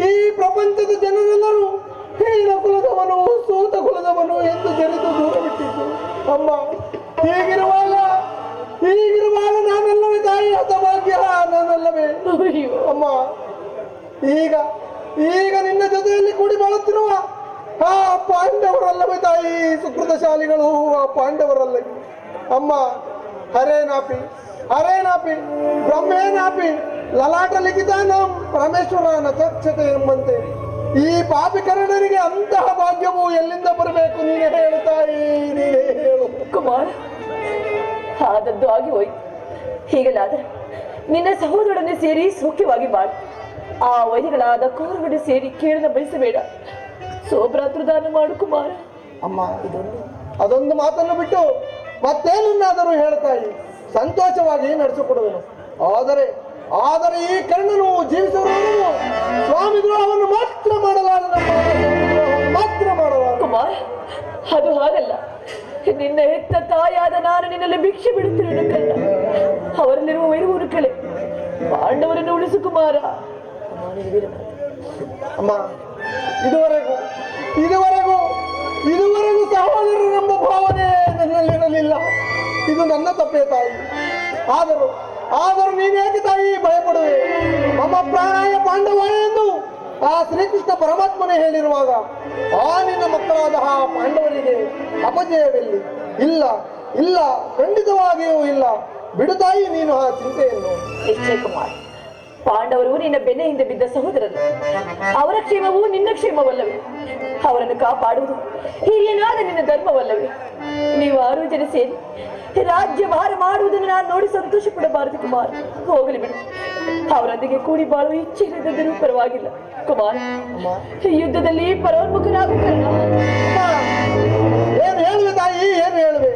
ಈ ಪ್ರಪಂಚದ ಜನರೆಲ್ಲರೂ ಹೀನ ಕುಲದವನು ಸೂತ ಕುಲದವನು ಎಂದು ಜರಿದು ದೂರ ಬಿಟ್ಟಿದ್ದು ಅಮ್ಮ. ಹೀಗಿರುವಾಗ ನಾನಲ್ಲವೇ ತಾಯಿ ಹತಭಾಗ್ಯ, ನಾನಲ್ಲವೇ ಅಮ್ಮ. ಈಗ ನಿನ್ನ ಜೊತೆಯಲ್ಲಿ ಕೂಡಿ ಬಾಳುತ್ತಿರುವ ಆ ಪಾಂಡವರಲ್ಲವೇ ತಾಯಿ ಸುಕೃತಶಾಲಿಗಳು, ಆ ಪಾಂಡವರಲ್ಲ ಅಮ್ಮ. ಹರೇ ನಾಪಿ ಬ್ರಹ್ಮೇ ನಾಪಿ ಲಲಾಟ ಲಿಖಿತಾನ ಪರಮೇಶ್ವರ ನಚಕ್ಷತೆ ಎಂಬಂತೆ ಈ ಪಾಪಿಕರಣರಿಗೆ ಅಂತಹ ಭಾಗ್ಯವು ಎಲ್ಲಿಂದ ಬರಬೇಕು? ನೀನೇ ಹೇಳು ತಾಯಿ, ನೀನೇ ಹೇಳು. ಕುಮಾರ್, ಆದದ್ದು ಆಗಿ ಹೋಯ್ತು. ಹೀಗಲಾದರೆ ನಿನ್ನ ಸಹೋದರೊಡನೆ ಸೇರಿ ಸೌಖ್ಯವಾಗಿ ಬಾಳು. ಆ ವೈರಿಗಳಾದ ಕೌರವರೊಡನೆ ಸೇರಿ ಕೇಳನ ಬಯಸಬೇಡ. ಸೋಭ್ರಾತೃದಾನ ಮಾಡು ಕುಮಾರ. ಅಮ್ಮ, ಅದೊಂದು ಮಾತನ್ನು ಬಿಟ್ಟು ಮತ್ತೇನನ್ನಾದರೂ ಹೇಳ್ತಾಯಿ, ಸಂತೋಷವಾಗಿ ನಡೆಸಿಕೊಡುವೆನು. ಆದರೆ ಈ ಕರ್ಣನು ಜೀವಿಸುವವನು ಸ್ವಾಮಿ ದ್ರೋಹವನ್ನು ಮಾತ್ರ ಮಾಡಲಾರನ, ಮಾತ್ರ ಮಾಡಲಾರ. ಕುಮಾರ್, ಅದು ಹಾಗಲ್ಲ. ನಿನ್ನ ಹೆತ್ತ ತಾಯಾದ ನಾನು ನಿನ್ನಲ್ಲಿ ಭಿಕ್ಷೆ ಬಿಡುತ್ತಿರುವುದು ಕರ್ಣ. ಅವರಲ್ಲಿರುವ ವೈರವನ್ನು ಕಳೆ ಪಾಂಡವರನ್ನು ಉಳಿಸು ಕುಮಾರ. ಅಮ್ಮ, ಇದುವರೆಗೂ ಸಹೋದರರೆಂಬ ಭಾವನೆ ನನ್ನಲ್ಲಿರಲಿಲ್ಲ. ಇದು ನನ್ನ ತಪ್ಪೇ ತಾಯಿ. ಆದರೂ ನೀನೇಕೆ ತಾಯಿ ಭಯಪಡುವೆ? ಮಮ ಪ್ರಾಣಾಯ ಪಾಂಡವಾಯ ಎಂದು ಆ ಶ್ರೀಕೃಷ್ಣ ಪರಮಾತ್ಮನೇ ಹೇಳಿರುವಾಗ ಆ ನಿನ್ನ ಮಕ್ಕಳಾದ ಆ ಪಾಂಡವರಿಗೆ ಅಪಜಯವೆಲ್ಲಿ? ಇಲ್ಲ, ಖಂಡಿತವಾಗಿಯೂ ಇಲ್ಲ. ಬಿಡು ತಾಯಿ ನೀನು ಆ ಚಿಂತೆಯನ್ನು. ನಿಶ್ಚಯ ಕುಮಾರ್, ಪಾಂಡವರು ನಿನ್ನ ಬೆನ್ನ ಹಿಂದೆ ಬಿದ್ದ ಸಹೋದರರು. ಅವರ ಕ್ಷೇಮವು ನಿನ್ನ ಕ್ಷೇಮವಲ್ಲವೇ? ಅವರನ್ನು ಕಾಪಾಡುವುದು ಹಿರಿಯನಾದ ನಿನ್ನ ಧರ್ಮವಲ್ಲವೇ? ನೀವು 6 ಜನ ಸೇರಿ ರಾಜ್ಯ ಭಾರ ಮಾಡುವುದನ್ನು ನಾನು ನೋಡಿ ಸಂತೋಷ ಪಡಬಾರದು ಕುಮಾರ್. ಹೋಗಲಿ ಬಿಡು. ಅವರೊಂದಿಗೆ ಕೂಡಿ ಬಾಳುವ ಇಚ್ಛೆ ಇಲ್ಲದಿದ್ದರೂ ಪರವಾಗಿಲ್ಲ ಕುಮಾರ್. ಯುದ್ಧದಲ್ಲಿ ಪರೋನ್ಮುಖನಾಗು ಕರ್ಣ. ಏನು ಹೇಳುವೆ ತಾಯಿ, ಏನು ಹೇಳುವೆ?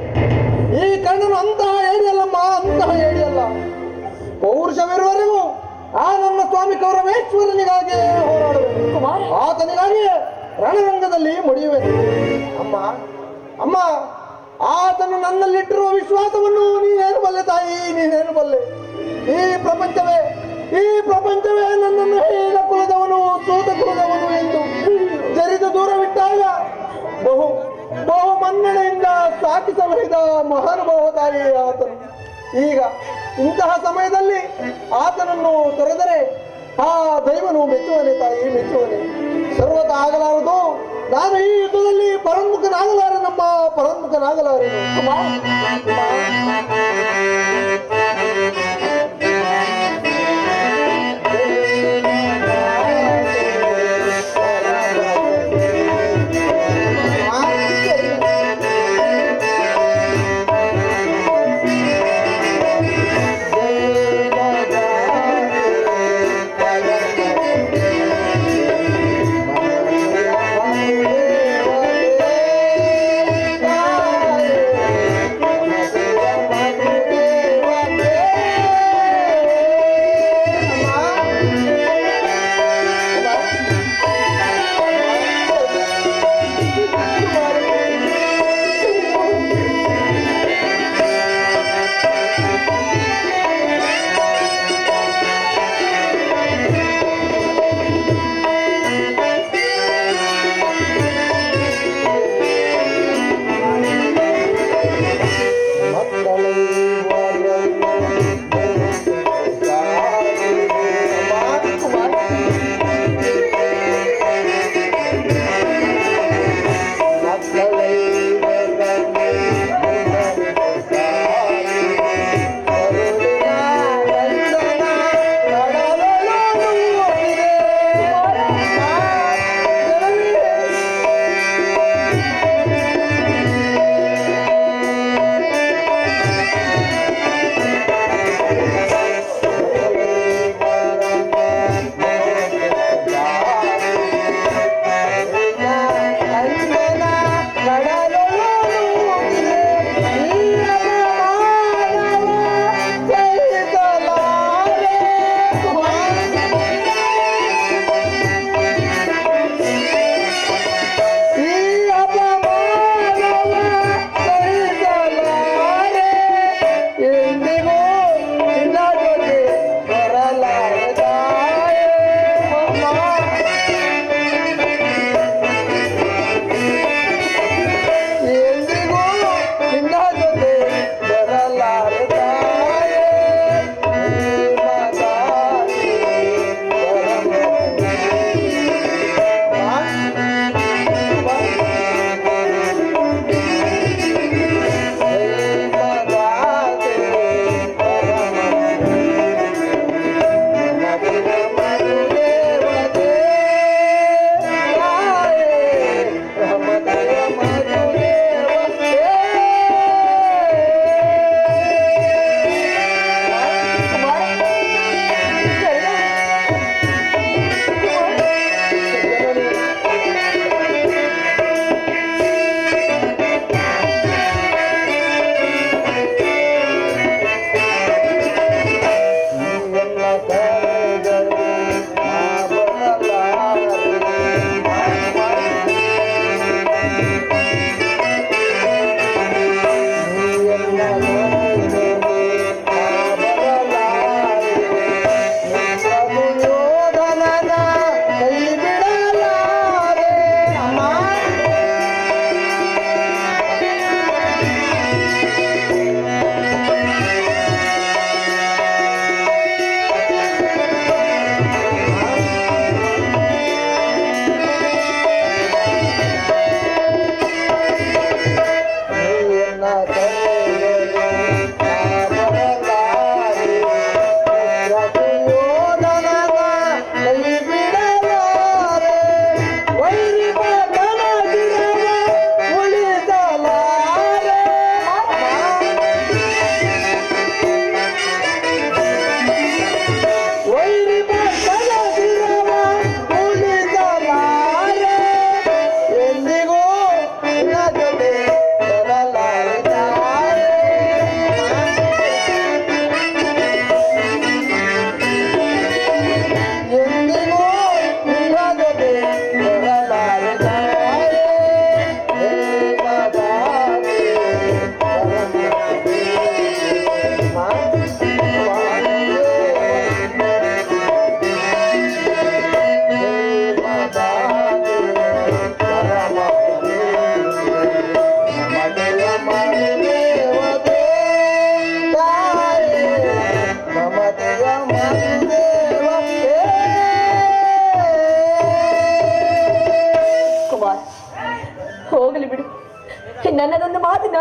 ಈ ಕರ್ಣನು ಅಂತಹ ಹೇಳಿಯಲ್ಲಮ್ಮ, ಅಂತಹ ಹೇಳಿಯಲ್ಲ. ಪೌರುಷವಿರುವವರೆಗೂ ಆ ನನ್ನ ಸ್ವಾಮಿ ಕೌರವೇಶ್ವರನಿಗಾಗಿ ಹೋರಾಡುವೆ. ಆತನಿಗಾಗಿ ರಣರಂಗದಲ್ಲಿ ಮುಡಿಯುವೆ. ಅಮ್ಮ, ಆತನು ನನ್ನಲ್ಲಿಟ್ಟಿರುವ ವಿಶ್ವಾಸವನ್ನು ನೀನೇನು ಬಲ್ಲೆ ತಾಯಿ, ನೀನೇನು ಬಲ್ಲೆ? ಈ ಪ್ರಪಂಚವೇ ನನ್ನನ್ನು ಹೀನ ಕುಲದವನು ಸೂತ ಕುಲದವನು ಎಂದು ಜರಿದು ದೂರವಿಟ್ಟಾಗ ಬಹು ಮನ್ನಣೆಯಿಂದ ಸಾಕಿಸಬಹುದ ಮಹಾನುಭಾವ ತಾಯಿ ಆತನು. ಈಗ ಇಂತಹ ಸಮಯದಲ್ಲಿ ಆತನನ್ನು ತೊರೆದರೆ ಆ ದೈವನು ಮೆಚ್ಚುವನೆ ತಾಯಿ, ಮೆಚ್ಚುವನೆ. ಸರ್ವತ ಆಗಲಾರದು. ನಾನು ಈ ಯುದ್ಧದಲ್ಲಿ ಪರನ್ಮುಖನಾಗಲಾರೆನಮ್ಮ, ಪರನ್ಮುಖನಾಗಲಾರೆನು.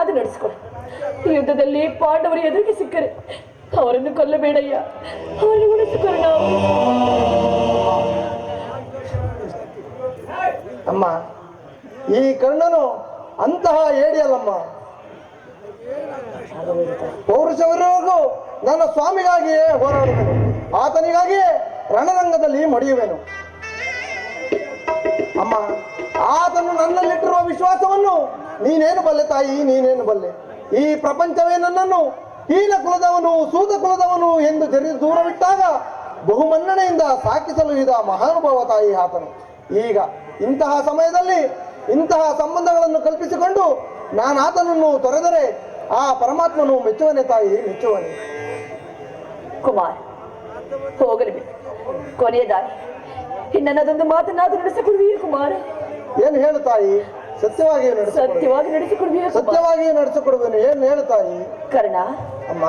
ಏನಾದ್ರೂ ನಡೆಸಿಕೊಡು. ಈ ಯುದ್ಧದಲ್ಲಿ ಪಾಂಡವರು ಎದುರಿಗೆ ಸಿಕ್ಕರೆ ಅವರನ್ನು ಕೊಲ್ಲಬೇಡಯ್ಯ, ಅವರನ್ನು ಉಳಿಸಿಕೊಳ್ಳ. ಅಮ್ಮ, ಈ ಕರ್ಣನು ಅಂತಹ ಏಡಿಯಲ್ಲಮ್ಮ. ಪೌರುಷವರೆಗೂ ನನ್ನ ಸ್ವಾಮಿಗಾಗಿಯೇ ಹೋರಾಡುವೆನು, ಆತನಿಗಾಗಿಯೇ ರಣರಂಗದಲ್ಲಿ ಮಡಿಯುವೆನು. ಅಮ್ಮ, ಆತನು ನನ್ನಲ್ಲಿಟ್ಟಿರುವ ವಿಶ್ವಾಸವನ್ನು ನೀನೇನು ಬಲ್ಲೆ ತಾಯಿ, ನೀನೇನು ಬಲ್ಲೆ. ಈ ಪ್ರಪಂಚವೇ ನನ್ನನ್ನು ಹೀನ ಕುಲದವನು, ಸೂತ ಕುಲದವನು ಎಂದು ಜರಿದು ದೂರವಿಟ್ಟಾಗ ಬಹುಮನ್ನಣೆಯಿಂದ ಸಾಕಿಸಲು ಇದ ಮಹಾನುಭಾವ ತಾಯಿ ಆತನು. ಈಗ ಇಂತಹ ಸಮಯದಲ್ಲಿ ಇಂತಹ ಸಂಬಂಧಗಳನ್ನು ಕಲ್ಪಿಸಿಕೊಂಡು ನಾನು ಆತನನ್ನು ತೊರೆದರೆ ಆ ಪರಮಾತ್ಮನು ಮೆಚ್ಚುವನೆ ತಾಯಿ, ಮೆಚ್ಚುವನೆ. ಕುಮಾರ್, ಹೋಗಲಿ ಬಿಡು. ಕೊನೆಯದಾಗಿ ನನ್ನದೊಂದು ಮಾತನಾದರೂ ನಡೆಸಿಕೊಡುವಿಯೇ ಕುಮಾರ? ಏನು ಹೇಳು ತಾಯಿ? ಸತ್ಯವಾಗಿ ಸತ್ಯವಾಗಿ ನಡೆಸಿಕೊಡುವಿಯೇ? ಸತ್ಯವಾಗಿ ನಡೆಸಿಕೊಡುವೇನು. ಏನು ಹೇಳು ತಾಯಿ? ಕರ್ಣ, ಅಮ್ಮ,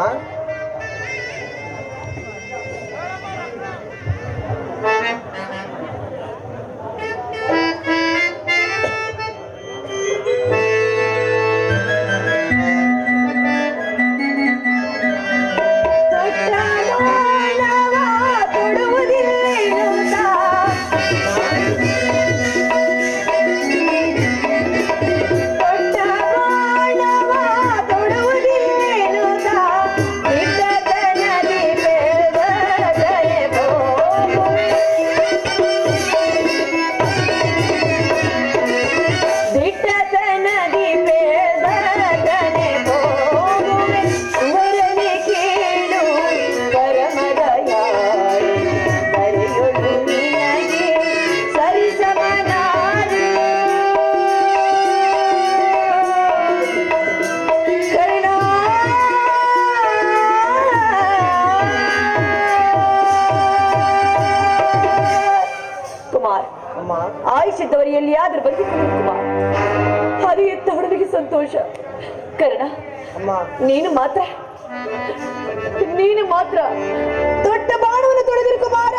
ಆಯುಷ್ಯದವರು ಎಲ್ಲಿಯಾದ್ರೂ ಬದುಕಿಕೊಂಡು ಕುಮಾರ್, ಅದು ಎತ್ತ ಹುಡುಗಿಗೆ ಸಂತೋಷ. ಕರ್ಣ, ನೀನು ಮಾತ್ರ ದೊಡ್ಡ ಬಾಣವನ್ನು ತೊಳೆದಿರು ಕುಮಾರ.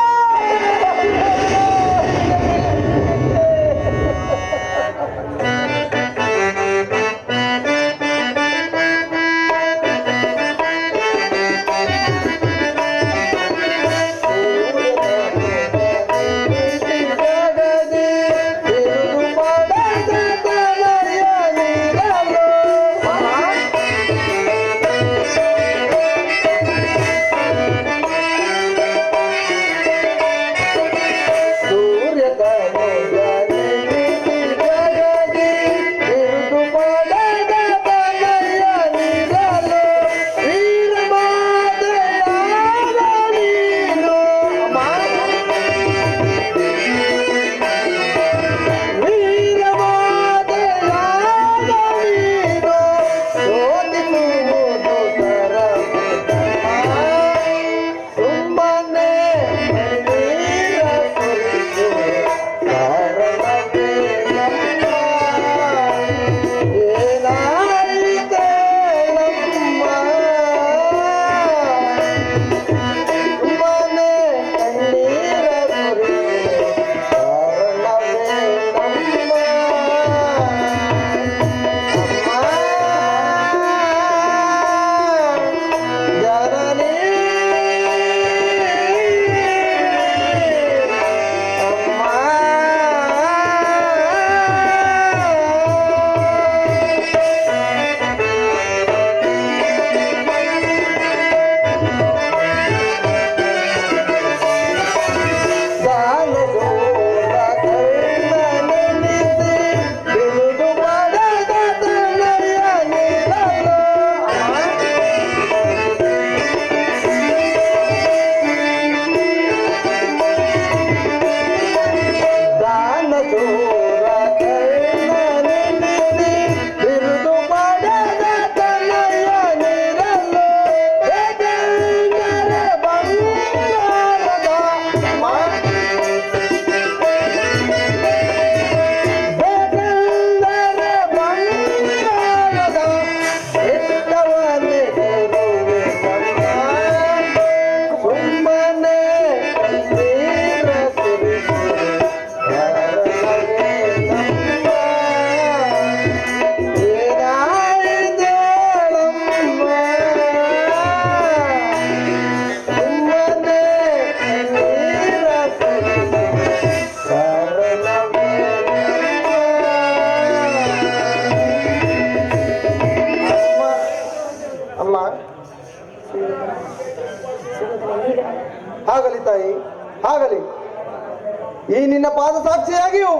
ಈ ನಿನ್ನ ಪಾದ ಸಾಕ್ಷಿಯಾಗಿಯೂ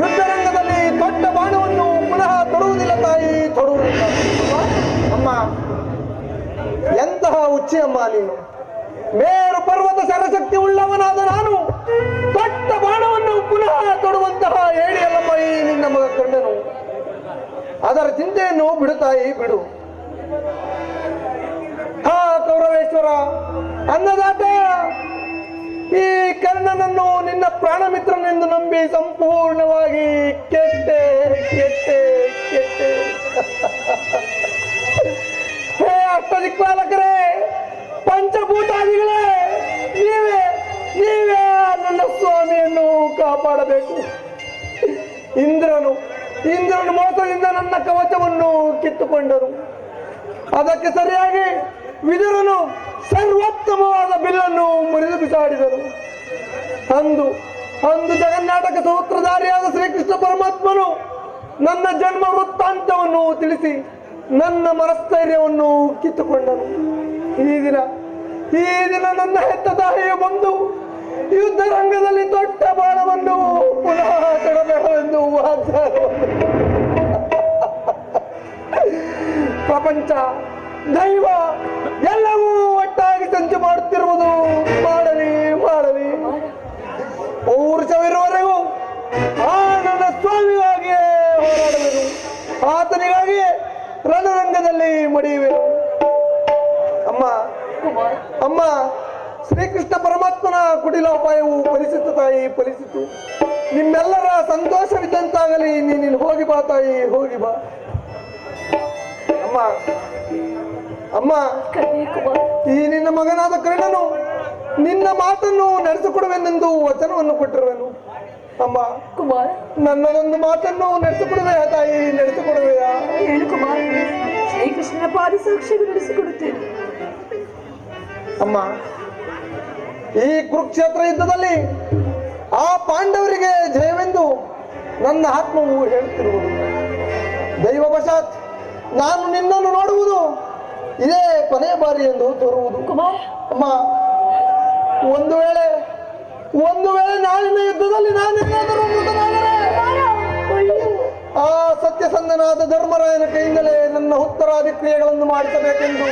ಯುದ್ಧರಂಗದಲ್ಲಿ ದೊಡ್ಡ ಬಾಣವನ್ನು ಪುನಃ ತೊಡುವುದಿಲ್ಲ ತಾಯಿ, ತೊಡುವುದಿಲ್ಲ. ಅಮ್ಮ, ಎಂತಹ ಹುಚ್ಚಿ ಅಮ್ಮ ನೀನು. ಮೇರು ಪರ್ವತ ಶರಶಕ್ತಿ ಉಳ್ಳವನಾದ ನಾನು ದೊಡ್ಡ ಬಾಣವನ್ನು ಪುನಃ ತೊಡುವಂತಹ ಹೇಳಿಯಲ್ಲಮ್ಮ ಈ ನಿನ್ನ ಮಗ ಕಂಡನು. ಅದರ ಚಿಂತೆಯನ್ನು ಬಿಡು ತಾಯಿ, ಬಿಡು. ಹಾ ಕೌರವೇಶ್ವರ, ಅನ್ನದಾತ, ಈ ಕರ್ಣನನ್ನು ನಿನ್ನ ಪ್ರಾಣ ಮಿತ್ರನೆಂದು ನಂಬಿ ಸಂಪೂರ್ಣವಾಗಿ ಕೆಟ್ಟೆ ಕೆಟ್ಟೆ ಕೆಟ್ಟೆ. ಹೇ ಅಷ್ಟದಿಕ್ಪಾಲಕರೇ, ಪಂಚಭೂತಾದಿಗಳೇ, ನೀವೇ ನೀವೇ ನನ್ನ ಸ್ವಾಮಿಯನ್ನು ಕಾಪಾಡಬೇಕು. ಇಂದ್ರನು ಮೋಸದಿಂದ ನನ್ನ ಕವಚವನ್ನು ಕಿತ್ತುಕೊಂಡನು. ಅದಕ್ಕೆ ಸರಿಯಾಗಿ ವಿದುರನು ಸರ್ವೋತ್ತಮವಾದ ಬಿಲ್ಲನ್ನು ಮುರಿದು ಬಿಸಾಡಿದನು. ಅಂದು ಜಗನ್ನಾಟಕ ಸೂತ್ರಧಾರಿಯಾದ ಶ್ರೀಕೃಷ್ಣ ಪರಮಾತ್ಮನು ನನ್ನ ಜನ್ಮ ವೃತ್ತಾಂತವನ್ನು ತಿಳಿಸಿ ನನ್ನ ಮನಸ್ಥೈರ್ಯವನ್ನು ಕಿತ್ತುಕೊಂಡನು. ಈ ದಿನ ನನ್ನ ಹೆತ್ತ ತಾಯಿಯು ಬಂದು ಯುದ್ಧ ರಂಗದಲ್ಲಿ ದೊಡ್ಡ ಬಾಣವನ್ನು ಪುನಃ ತೊಡಬೇಕೆಂದು ವಾಗ್ದಾನವನ್ನು. ಪ್ರಪಂಚ, ದೈವ ಎಲ್ಲವೂ ಒಟ್ಟಾಗಿ ಸಂಚು ಮಾಡುತ್ತಿರುವುದು. ಮಾಡಲಿ ಪೌರುಷವಿರುವವರೆಗೂ ಆ ನನ್ನ ಸ್ವಾಮಿಗಾಗಿಯೇ ಹೋರಾಡುವೆನು. ಆತನಿಗಾಗಿಯೇ ರಣರಂಗದಲ್ಲಿ ಮಡಿಯುವೆನು. ಅಮ್ಮ, ಶ್ರೀಕೃಷ್ಣ ಪರಮಾತ್ಮನ ಕುಟಿಲೋಪಾಯವು ಫಲಿಸಿತು ತಾಯಿ, ಫಲಿಸಿತು. ನಿಮ್ಮೆಲ್ಲರ ಸಂತೋಷವಿದ್ದಂತಾಗಲಿ. ನೀನು ಹೋಗಿ ಬಾ ತಾಯಿ, ಹೋಗಿ ಬಾ. ಅಮ್ಮ, ಈ ನಿನ್ನ ಮಗನಾದ ಕರ್ಣನು ನಿನ್ನ ಮಾತನ್ನು ನಡೆಸಿಕೊಡುವೆನೆಂದು ವಚನವನ್ನು ಕೊಟ್ಟಿರುವೆನು. ಅಮ್ಮ ಕುಮಾರ್, ನನ್ನದೊಂದು ಮಾತನ್ನು ನಡೆಸಿಕೊಡುವೆಯಾ ತಾಯಿ, ನಡೆಸಿಕೊಡುವೆಯಾ? ಹೇಳು ಕುಮಾರ್, ಶ್ರೀಕೃಷ್ಣನ ಪಾದ ಸಾಕ್ಷಿಗೆ ನಡೆಸಿಕೊಡುತ್ತೇನೆ. ಅಮ್ಮ, ಈ ಕುರುಕ್ಷೇತ್ರ ಯುದ್ಧದಲ್ಲಿ ಆ ಪಾಂಡವರಿಗೆ ಜಯವೆಂದು ನನ್ನ ಆತ್ಮವು ಹೇಳುತ್ತಿರುವುದು. ದೈವವಶಾತ್ ನಾನು ನಿನ್ನನ್ನು ನೋಡುವುದು ಇದೇ ಕೊನೆಯ ಬಾರಿ ಎಂದು ತೋರುವುದು. ಕುಮಾರ್, ಅಮ್ಮ, ಒಂದು ವೇಳೆ ನಾಳಿನ ಯುದ್ಧದಲ್ಲಿ ನಾನೇನಾದರೂ ಮೃತನಾದರೆ ಆ ಸತ್ಯಸಂಧನಾದ ಧರ್ಮರಾಯನ ಕೈಯಿಂದಲೇ ನನ್ನ ಉತ್ತರಾದಿ ಕ್ರಿಯೆಗಳನ್ನು ಮಾಡಿಸಬೇಕೆಂದು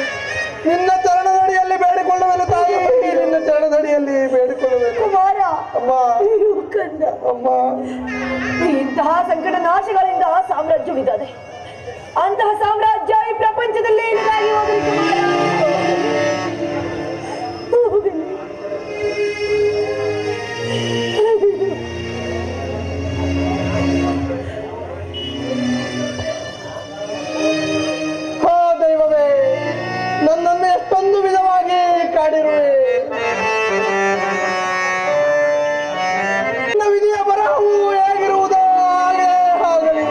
ನಿನ್ನ ಚರಣದಡಿಯಲ್ಲಿ ಬೇಡಿಕೊಳ್ಳುವೆನು ತಾಯಿ, ನಿನ್ನ ಚರಣದಡಿಯಲ್ಲಿ ಬೇಡಿಕೊಳ್ಳುವೆನು. ಕುಮಾರ, ಅಮ್ಮ, ಕಂದ, ಅಮ್ಮ, ಇಂತಹ ಸಂಕಟ ನಾಶಗಳಿಂದ ಸಾಮ್ರಾಜ್ಯವಿದ್ದಾರೆ. ಅಂತಹ ಸಾಮ್ರಾಜ್ಯ ಈ ಪ್ರಪಂಚದಲ್ಲಿ ಇಲ್ಲದಾಗಿ ಹೋಗಲಿ ಕುಮಾರ. ಹೋ ದೈವವೇ, ನನ್ನನ್ನು ಎಷ್ಟೊಂದು ವಿಧವಾಗಿ ಕಾಡಿರುವೆ. ನನ್ನ ವಿಧಿಯ ಬರಹವು ಹೇಗಿರುವುದೋ ಹಾಗೆ ಆಗಲಿ.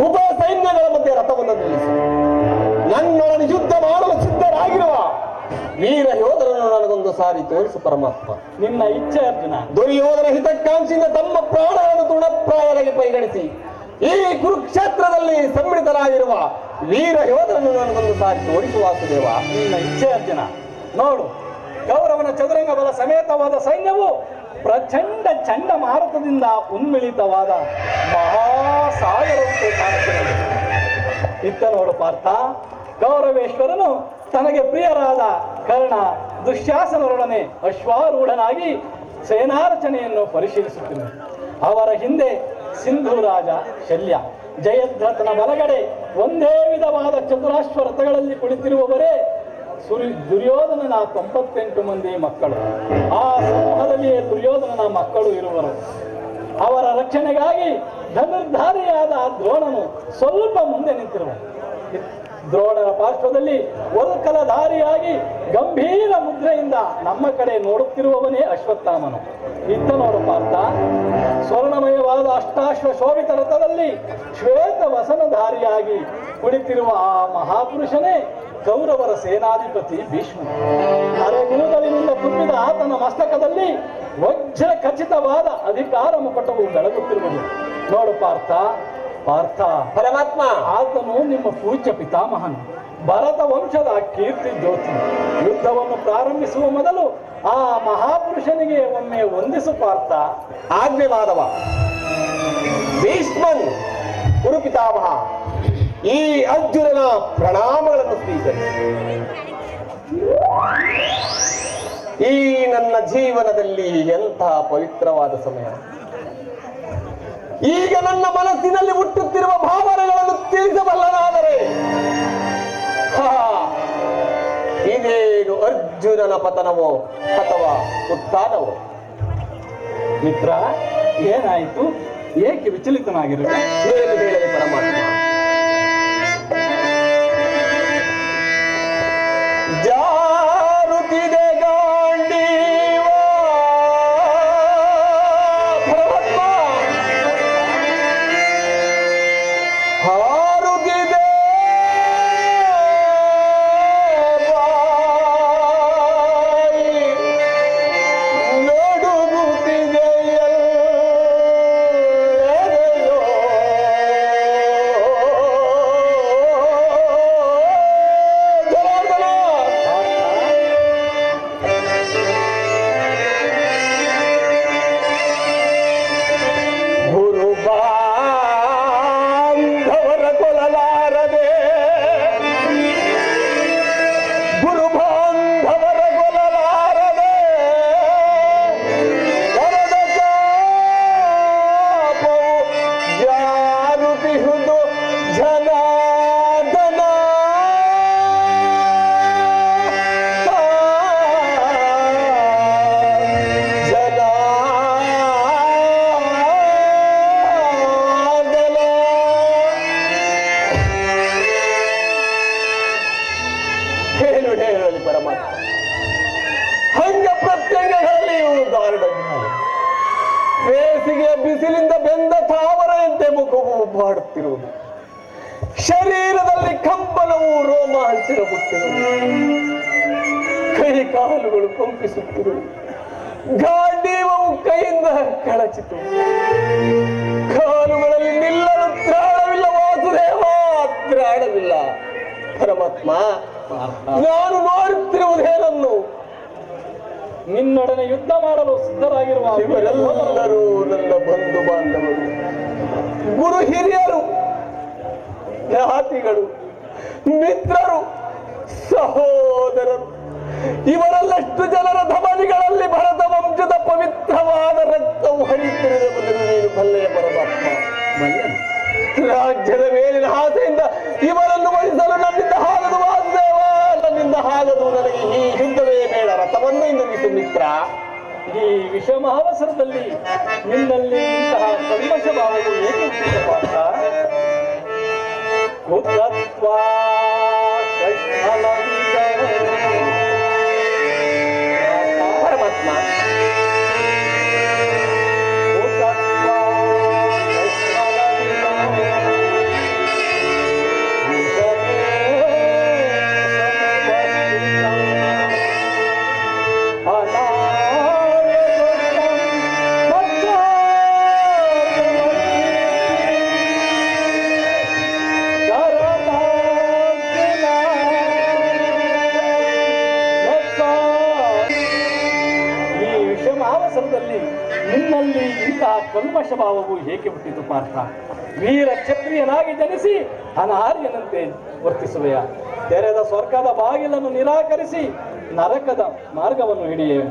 ಉಭಯ ಸೈನ್ಯಗಳ ಮಧ್ಯೆ ರಥವನ್ನು ನಿಲ್ಲಿಸಿ ನನ್ನೊಡನೆ ಯುದ್ಧ ಮಾಡಲು ಸಿದ್ಧರಾಗಿರುವ ವೀರ ಯೋಧರನ್ನು ನನಗೊಂದು ಸಾರಿ ತೋರಿಸು ಪರಮಾತ್ಮ. ನಿನ್ನ ಇಚ್ಛೆ ಅರ್ಜುನ. ದುರ್ಯೋಧನ ಹಿತಕಾಂಕ್ಷಿಯಿಂದ ತಮ್ಮ ಪ್ರಾಣಗಳನ್ನು ತೃಣಪ್ರಾಯವಾಗಿ ಪರಿಗಣಿಸಿ ಈ ಕುರುಕ್ಷೇತ್ರದಲ್ಲಿ ಸಮ್ಮಿಳಿತರಾಗಿರುವ ವೀರ ಯೋಧರನ್ನು ನನಗೊಂದು ಸಾರಿ ತೋರಿಸು ವಾಸುದೇವ. ನಿನ್ನ ಇಚ್ಛೆ ಅರ್ಜುನ. ನೋಡು, ಕೌರವನ ಚದುರಂಗ ಬಲ ಸಮೇತವಾದ ಸೈನ್ಯವು ಪ್ರಚಂಡ ಚಂಡಮಾರುತದಿಂದ ಉನ್ಮಿಳಿತವಾದ ಮಹಾಸಾಗರವಂತೆ ಕಾಣುತ್ತಿದೆ. ಇತ್ತ ನೋಡು ಪಾರ್ಥ, ಕೌರವೇಶ್ವರನು ತನಗೆ ಪ್ರಿಯರಾದ ಕರ್ಣ ದುಶ್ಯಾಸನರೊಡನೆ ಅಶ್ವಾರೂಢನಾಗಿ ಸೇನಾರಚನೆಯನ್ನು ಪರಿಶೀಲಿಸುತ್ತಿರುವೆ. ಅವರ ಹಿಂದೆ ಸಿಂಧು ರಾಜ ಶಲ್ಯ, ಜಯದ್ರಥನ ಬಲಗಡೆ ಒಂದೇ ವಿಧವಾದ ಚತುರಾಶ್ವ ರಥಗಳಲ್ಲಿ ಕುಳಿತಿರುವವರೇ ದುರ್ಯೋಧನನ 98 ಮಂದಿ ಮಕ್ಕಳು. ಆ ಸಮೂಹದಲ್ಲಿಯೇ ದುರ್ಯೋಧನನ ಮಕ್ಕಳು ಇರುವರು. ಅವರ ರಕ್ಷಣೆಗಾಗಿ ಧನುರ್ಧಾರಿಯಾದ ದ್ರೋಣನು ಸ್ವಲ್ಪ ಮುಂದೆ ನಿಂತಿರುವ. ದ್ರೋಣನ ಪಾರ್ಶ್ವದಲ್ಲಿ ಒಲ್ಕಲಧಾರಿಯಾಗಿ ಗಂಭೀರ ಮುದ್ರೆಯಿಂದ ನಮ್ಮ ಕಡೆ ನೋಡುತ್ತಿರುವವನೇ ಅಶ್ವತ್ಥಾಮನು. ಇತ್ತ ನೋಡು ಪಾರ್ಥ, ಸ್ವರ್ಣಮಯವಾದ ಅಷ್ಟಾಶ್ವ ಶೋಭಿತ ರಥದಲ್ಲಿ ಶ್ವೇತ ವಸನಧಾರಿಯಾಗಿ ಕುಳಿತಿರುವ ಆ ಮಹಾಪುರುಷನೇ ಕೌರವರ ಸೇನಾಧಿಪತಿ ಭೀಷ್ಮ. ಅರೆಗೂದಲಿನಿಂದ ತುಂಬಿದ ಆತನ ಮಸ್ತಕದಲ್ಲಿ ವಜ್ರ ಖಚಿತವಾದ ಅಧಿಕಾರ ಮುಕಟವು ಬೆಳಗುತ್ತಿರುವುದು. ನೋಡು ಪಾರ್ಥ, ಪರಮಾತ್ಮ, ಆತನು ನಿಮ್ಮ ಪೂಜ್ಯ ಪಿತಾಮಹನು, ಭರತ ವಂಶದ ಕೀರ್ತಿ ಜ್ಯೋತಿ. ಯುದ್ಧವನ್ನು ಪ್ರಾರಂಭಿಸುವ ಮೊದಲು ಆ ಮಹಾಪುರುಷನಿಗೆ ಒಮ್ಮೆ ವಂದಿಸು ಪಾರ್ಥ. ಆಜ್ಞೆ ಮಾಧವ. ಭೀಷ್ಮನ್ ಕುರು ಪಿತಾಮಹ, ಈ ಅರ್ಜುನನ ಪ್ರಣಾಮಗಳನ್ನು ಸ್ವೀಕರಿಸಿ. ಈ ನನ್ನ ಜೀವನದಲ್ಲಿ ಎಂಥ ಪವಿತ್ರವಾದ ಸಮಯ. ಈಗ ನನ್ನ ಮನಸ್ಸಿನಲ್ಲಿ ಹುಟ್ಟುತ್ತಿರುವ ಭಾವನೆಗಳನ್ನು ತಿಳಿಸಬಲ್ಲನಾದರೆ ಇದೇನು ಅರ್ಜುನನ ಪತನವೋ ಅಥವಾ ಉತ್ಥಾನವೋ? ಮಿತ್ರ, ಏನಾಯಿತು? ಏಕೆ ವಿಚಲಿತನಾಗಿರುವೆ? ಏನು ಹೇಳಲಿ ಪರಮಾತ್ಮ? ಜಾರುತ್ತಿದೆ ಗಾಂಡೀವ ಪರಮಾತ್ಮ, ಹಾರುತ್ತಿದೆ ಬಾಯಿ, ನಡುಗುತ್ತಿದೆ ಎಲ್ಲೆಡೆಯೋ. ಜನಾರ್ದನ, ಗುರು ಬಾಂಧವರ ಕೊಲ್ಲಲಾರದೆ, ಗುರು ಬಾಂಧವರ ಕೊಲ್ಲಲಾರದೆ, ಕರದ ಶಾಪವು ಜಾರುತ್ತಿಹುದು ಜನಾರ್ದನ. ಏನು ಹೇಳಲಿ ಪರಮಾತ್ಮ? ಹಂಗ ಪ್ರತ್ಯಂಗಗಳಲ್ಲಿ ಇವು ದಾರುಣ. ಬೇಸಿಗೆಯ ಬಿಸಿಲಿಂದ ಬೆಂದ ತಾವರೆಯಂತೆ ಮುಖವು ಮಾಡುತ್ತಿರುವುದು. ಶರೀರದಲ್ಲಿ ಕಂಪನವು ರೋಮಾಂಚನ ಹುಟ್ಟಿರುವುದು. ಕೈ ಕಾಲುಗಳು ಕಂಪಿಸುತ್ತಿರುವುದು. ಗಾಂಡೀವವು ಕೈಯಿಂದ ಕಳಚಿತು. ಕಾಲುಗಳಲ್ಲಿ ನಿಲ್ಲಲು ತ್ರಾಣವಿಲ್ಲ ವಾಸುದೇವ, ತ್ರಾಣವಿಲ್ಲ. ಪರಮಾತ್ಮ, ನಾನು ನೋಡುತ್ತಿರುವುದೇನನ್ನು? ನಿನ್ನೊಡನೆ ಯುದ್ಧ ಮಾಡಲು ಸಿದ್ಧರಾಗಿರುವ ಇವರೆಲ್ಲರೂ ನನ್ನ ಬಂಧು ಬಾಂಧವರು, ಗುರು ಹಿರಿಯರು, ಜ್ಞಾತಿಗಳು, ಮಿತ್ರರು, ಸಹೋದರರು. ಇವರೆಲ್ಲಷ್ಟು ಜನರ ಧಮನಿಗಳಲ್ಲಿ ಭರತ ವಂಶದ ಪವಿತ್ರವಾದ ರಕ್ತವು ಹರಿಯುತ್ತಿರುವುದನ್ನು ನೀನು ಬಲ್ಲೆಯ ಪರಮಾತ್ಮ. ರಾಜ್ಯದ ಮೇಲಿನ ಆಸೆಯಿಂದ ಇವರನ್ನು ವಹಿಸಲು ನನ್ನಿಂದ ಆಗದು ವಾಸುದೇವ, ನನ್ನಿಂದ ಆಗದು. ನನಗೆ ಈ ಯುದ್ಧವೇ ಬೇಡ, ರಥವನ್ನು ಇಂದಿರಿಸು ಮಿತ್ರ. ಈ ವಿಷಮಾವಸರದಲ್ಲಿ ನಿನ್ನಲ್ಲಿ ಇಂತಹ ಕಲ್ಮಶ ಭಾವವು ಏಕೆ ಹುಟ್ಟಿದೆ ಪಾರ್ಥ? ಕುತತ್ವಾ ಪರಮಾತ್ಮ, ಕಲ್ಮಶ ಭಾವವು ಏಕೆ ಹುಟ್ಟಿತು ಪಾರ್ಥ? ವೀರ ಕ್ಷತ್ರಿಯನಾಗಿ ಜನಿಸಿ ಅನಾರ್ಯನಂತೆ ವರ್ತಿಸುವೆಯ? ತೆರೆದ ಸ್ವರ್ಗದ ಬಾಗಿಲನ್ನು ನಿರಾಕರಿಸಿ ನರಕದ ಮಾರ್ಗವನ್ನು ಹಿಡಿಯುವೆ.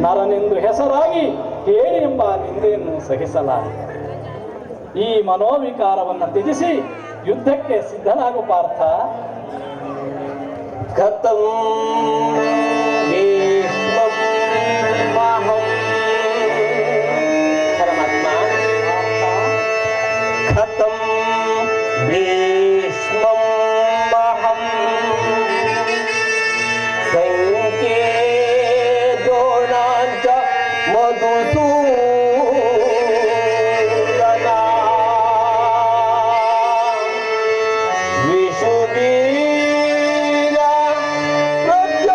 ನರನೆಂದು ಹೆಸರಾಗಿ ಹೇಳಿ ಎಂಬ ನಿಂದೆಯನ್ನು ಸಹಿಸಲಾರೆ. ಈ ಮನೋವಿಕಾರವನ್ನು ತ್ಯಜಿಸಿ ಯುದ್ಧಕ್ಕೆ ಸಿದ್ಧನಾಗು ಪಾರ್ಥ. ಕಥಂ ಭೀಷ್ಮಂ ಮಹಂ ಪರಮಾತ್ಮ ಕಥಂ ಭೀಷ್ಮಂ ಮಹಂ ಸಂಖ್ಯೆ ದ್ರೋಣಾಂಚ ಮಧುಸೂದನ ವಿಶುಭೀರ ಪ್ರಜ್ವಲಿತ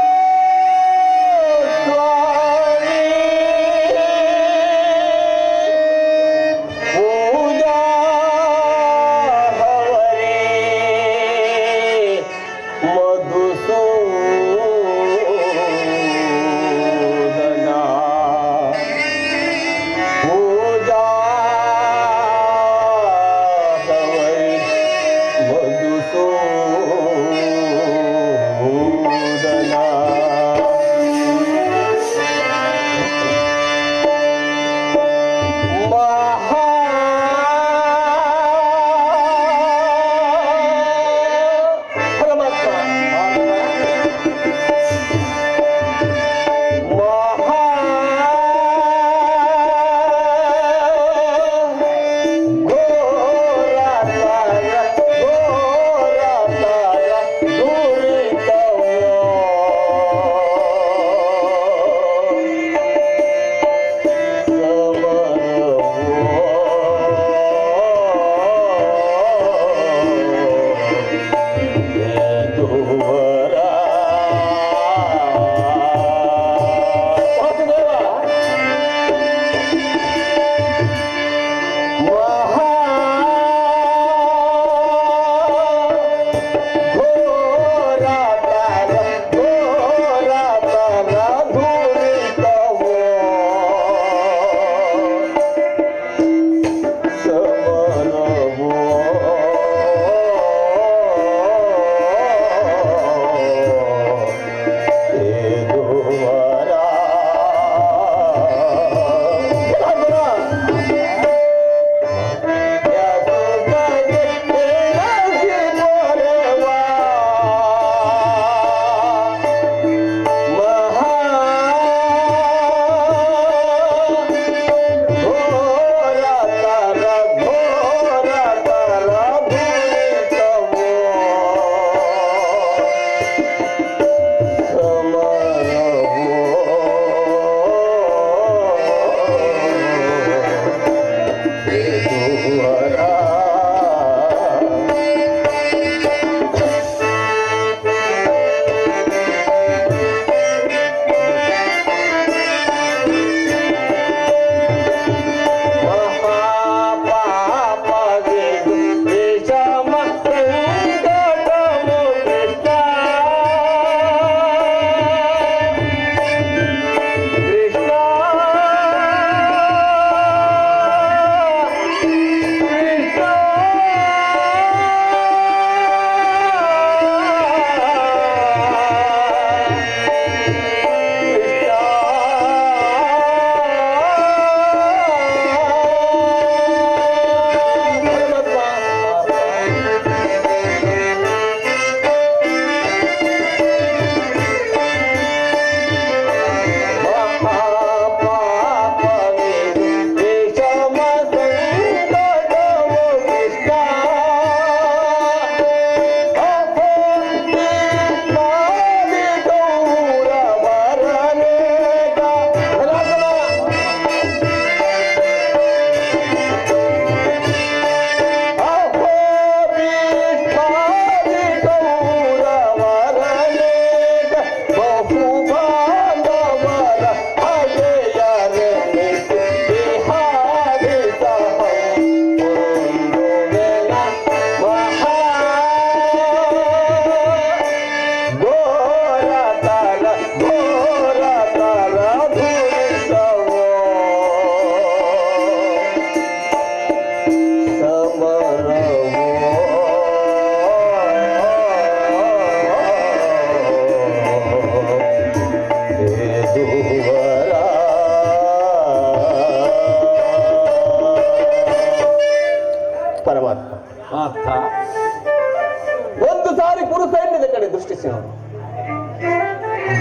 ಒಂದು ಸಾರಿ ಕುರು ಸೈನ್ಯದ ಕಡೆ ದೃಷ್ಟಿಸಿ ನೋಡು.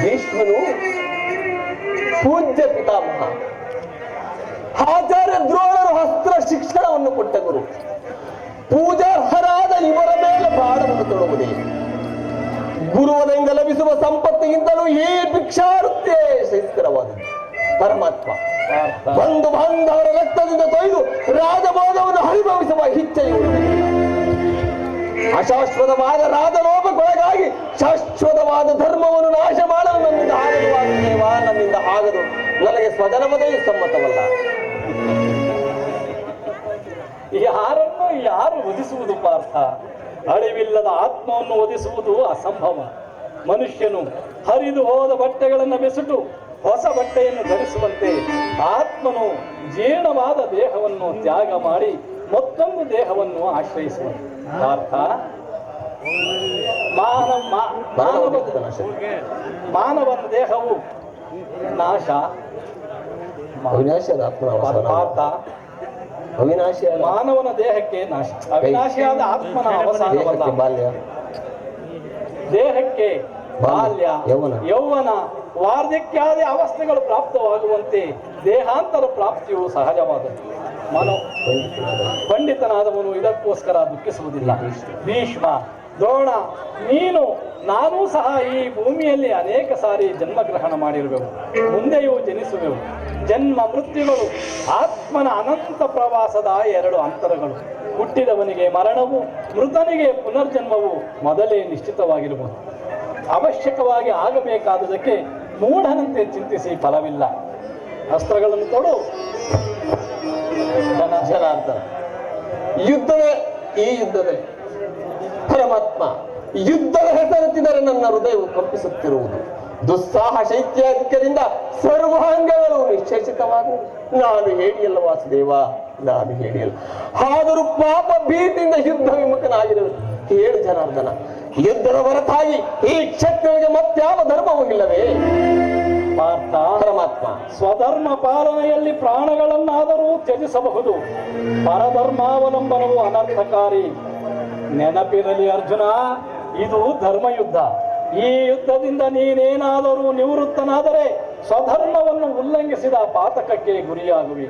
ಭೀಷ್ಮನು ಪೂಜ್ಯ ಪಿತಾಮಹ, ಆಚಾರ್ಯ ದ್ರೋಣರು ಅಸ್ತ್ರ ಶಿಕ್ಷಣವನ್ನು ಕೊಟ್ಟ ಗುರು. ಪೂಜಾರ್ಹರಾದ ಇವರ ಮೇಲೆ ಬಾಣವನ್ನು ತೊಡುವುದೇ. ಗುರುವನಿಂದ ಲಭಿಸುವ ಸಂಪತ್ತಿಗಿಂತಲೂ ಈ ಭಿಕ್ಷಾವೃತ್ತಿಯೇ ಶ್ರೇಷ್ಠವಾದದ್ದು. ಪರಮಾತ್ಮ ಬಂಧು ಬಾಂಧವರ ರಕ್ತದಿಂದ ತೊಯ್ದು ರಾಜಭೋಗವನ್ನು ಅನುಭವಿಸುವ ಇಚ್ಛೆಯು ಅಶಾಶ್ವತವಾದ ರಾಜಲೋಭಕ್ಕೊಳಗಾಗಿ ಶಾಶ್ವತವಾದ ಧರ್ಮವನ್ನು ನಾಶ ಮಾಡಲು ನನ್ನಿಂದ ಆಗದು ದೇವ, ನನ್ನಿಂದ ಆಗದು. ನನಗೆ ಸ್ವಜನವದೆಯೂ ಸಮ್ಮತವಲ್ಲ. ಯಾರನ್ನು ಯಾರು ವಧಿಸುವುದು ಪಾರ್ಥ? ಅಳಿವಿಲ್ಲದ ಆತ್ಮವನ್ನು ವಧಿಸುವುದು ಅಸಂಭವ. ಮನುಷ್ಯನು ಹರಿದು ಹೋದ ಬಟ್ಟೆಗಳನ್ನು ಬೆಸುಟು ಹೊಸ ಬಟ್ಟೆಯನ್ನು ಧರಿಸುವಂತೆ ಆತ್ಮನು ಜೀರ್ಣವಾದ ದೇಹವನ್ನು ತ್ಯಾಗ ಮಾಡಿ ಮತ್ತೊಂದು ದೇಹವನ್ನು ಆಶ್ರಯಿಸುವನು. ಪಾರ್ಥ, ಮಾನವನ ದೇಹವು ನಾಶ. ಪಾರ್ಥ, ಮಾನವನ ದೇಹಕ್ಕೆ ನಾಶ, ಅವಿನಾಶಿಯಾದ ಆತ್ಮನ ಅವಸಾನವಲ್ಲ. ದೇಹಕ್ಕೆ ಬಾಲ್ಯ, ಯೌವನ, ವಾರ್ಧಕ್ಯಾದಿ ಅವಸ್ಥೆಗಳು ಪ್ರಾಪ್ತವಾಗುವಂತೆ ದೇಹಾಂತರ ಪ್ರಾಪ್ತಿಯು ಸಹಜವಾದದ್ದು. ಪಂಡಿತನಾದವನು ಇದಕ್ಕೋಸ್ಕರ ದುಃಖಿಸುವುದಿಲ್ಲ. ಭೀಷ್ಮ, ದ್ರೋಣ, ನೀನು ನಾನೂ ಸಹ ಈ ಭೂಮಿಯಲ್ಲಿ ಅನೇಕ ಸಾರಿ ಜನ್ಮಗ್ರಹಣ ಮಾಡಿರುವೆವು, ಮುಂದೆಯೂ ಜನಿಸುವೆವು. ಜನ್ಮ ಮೃತ್ಯುಗಳು ಆತ್ಮನ ಅನಂತ ಪ್ರವಾಸದ ಎರಡು ಅಂತರಗಳು. ಹುಟ್ಟಿದವನಿಗೆ ಮರಣವು, ಮೃತನಿಗೆ ಪುನರ್ಜನ್ಮವು ಮೊದಲೇ ನಿಶ್ಚಿತವಾಗಿರಬಹುದು. ಅವಶ್ಯಕವಾಗಿ ಆಗಬೇಕಾದುದಕ್ಕೆ ಮೂಢನಂತೆ ಚಿಂತಿಸಿ ಫಲವಿಲ್ಲ. ಅಸ್ತ್ರಗಳನ್ನು ತೊಡು. ಜನಾರ್ದನ, ಯುದ್ಧವೇ ಈ ಯುದ್ಧದಲ್ಲಿ ಪರಮಾತ್ಮ ಯುದ್ಧದ ಹೆಸರೆತ್ತಿದರೆ ನನ್ನ ಹೃದಯವು ಕಂಪಿಸುತ್ತಿರುವುದು. ದುಸ್ಸಾಹ ಶೈತ್ಯಾಧಿಕ್ಯದಿಂದ ಸರ್ವಾಂಗಗಳು ನಿಶ್ಚಯಿತವಾಗುವುದು. ನಾನು ಹೇಳಿಯಲ್ಲ ವಾಸುದೇವ, ನಾನು ಹೇಳಿಯಲ್ಲ. ಆದರೂ ಪಾಪ ಭೀತಿಯಿಂದ ಯುದ್ಧ ವಿಮುಖನಾಗಿರುವುದು. ಹೇಳು ಜನಾರ್ದನ, ಯುದ್ಧದ ಹೊರತಾಗಿ ಈ ಕ್ಷತ್ರಿಯರಿಗೆ ಮತ್ಯಾವ ಧರ್ಮವೂ ಇಲ್ಲವೇ? ಪಾರ್ಥ, ಪರಮಾತ್ಮ ಸ್ವಧರ್ಮ ಪಾಲನೆಯಲ್ಲಿ ಪ್ರಾಣಗಳನ್ನಾದರೂ ತ್ಯಜಿಸಬಹುದು. ಪರಧರ್ಮಾವಲಂಬನವು ಅನರ್ಥಕಾರಿ. ನೆನಪಿರಲಿ ಅರ್ಜುನ, ಇದು ಧರ್ಮಯುದ್ಧ. ಈ ಯುದ್ಧದಿಂದ ನೀನೇನಾದರೂ ನಿವೃತ್ತನಾದರೆ ಸ್ವಧರ್ಮವನ್ನು ಉಲ್ಲಂಘಿಸಿದ ಪಾತಕಕ್ಕೆ ಗುರಿಯಾಗುವಿ,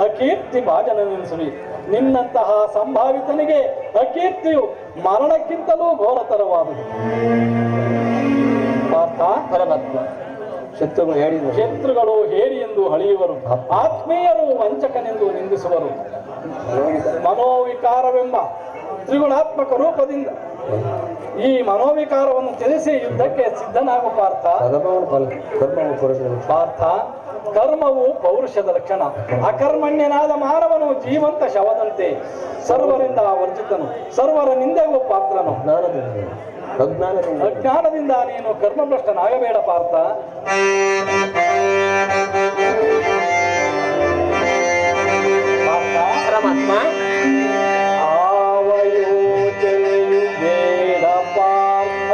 ಅಕೀರ್ತಿ ಭಾಜನವೆನಿಸುವಿ. ನಿನ್ನಂತಹ ಸಂಭಾವಿತನಿಗೆ ಅಕೀರ್ತಿಯು ಮರಣಕ್ಕಿಂತಲೂ ಘೋರತರವಾದುದು. ಪಾರ್ಥ, ಪರಮಾತ್ಮ ಶತ್ರುಗಳು ಹೇಳಿ ಎಂದು ಹಳಿಯುವರು, ಆತ್ಮೀಯರು ವಂಚಕನೆಂದು ನಿಂದಿಸುವರು. ಮನೋವಿಕಾರವೆಂಬ ತ್ರಿಗುಣಾತ್ಮಕ ರೂಪದಿಂದ ಈ ಮನೋವಿಕಾರವನ್ನು ತ್ಯಜಿಸಿ ಯುದ್ಧಕ್ಕೆ ಸಿದ್ಧನಾಗು ಪಾರ್ಥ. ಪಾರ್ಥ, ಕರ್ಮವು ಪೌರುಷದ ಲಕ್ಷಣ. ಅಕರ್ಮಣ್ಯನಾದ ಮಾನವನು ಜೀವಂತ ಶವದಂತೆ, ಸರ್ವರಿಂದ ವರ್ಜಿತನು, ಸರ್ವರ ನಿಂದೆಗೂ ಪಾತ್ರನು. ಅಜ್ಞಾನದಿಂದ ನೀನು ಕರ್ಮಭ್ರಷ್ಟನಾಗಬೇಡ ಪಾರ್ಥ. ಪರಮಾತ್ಮ ಆವಯೋಚನೆಯು ಬೇಡ ಪಾರ್ಥ.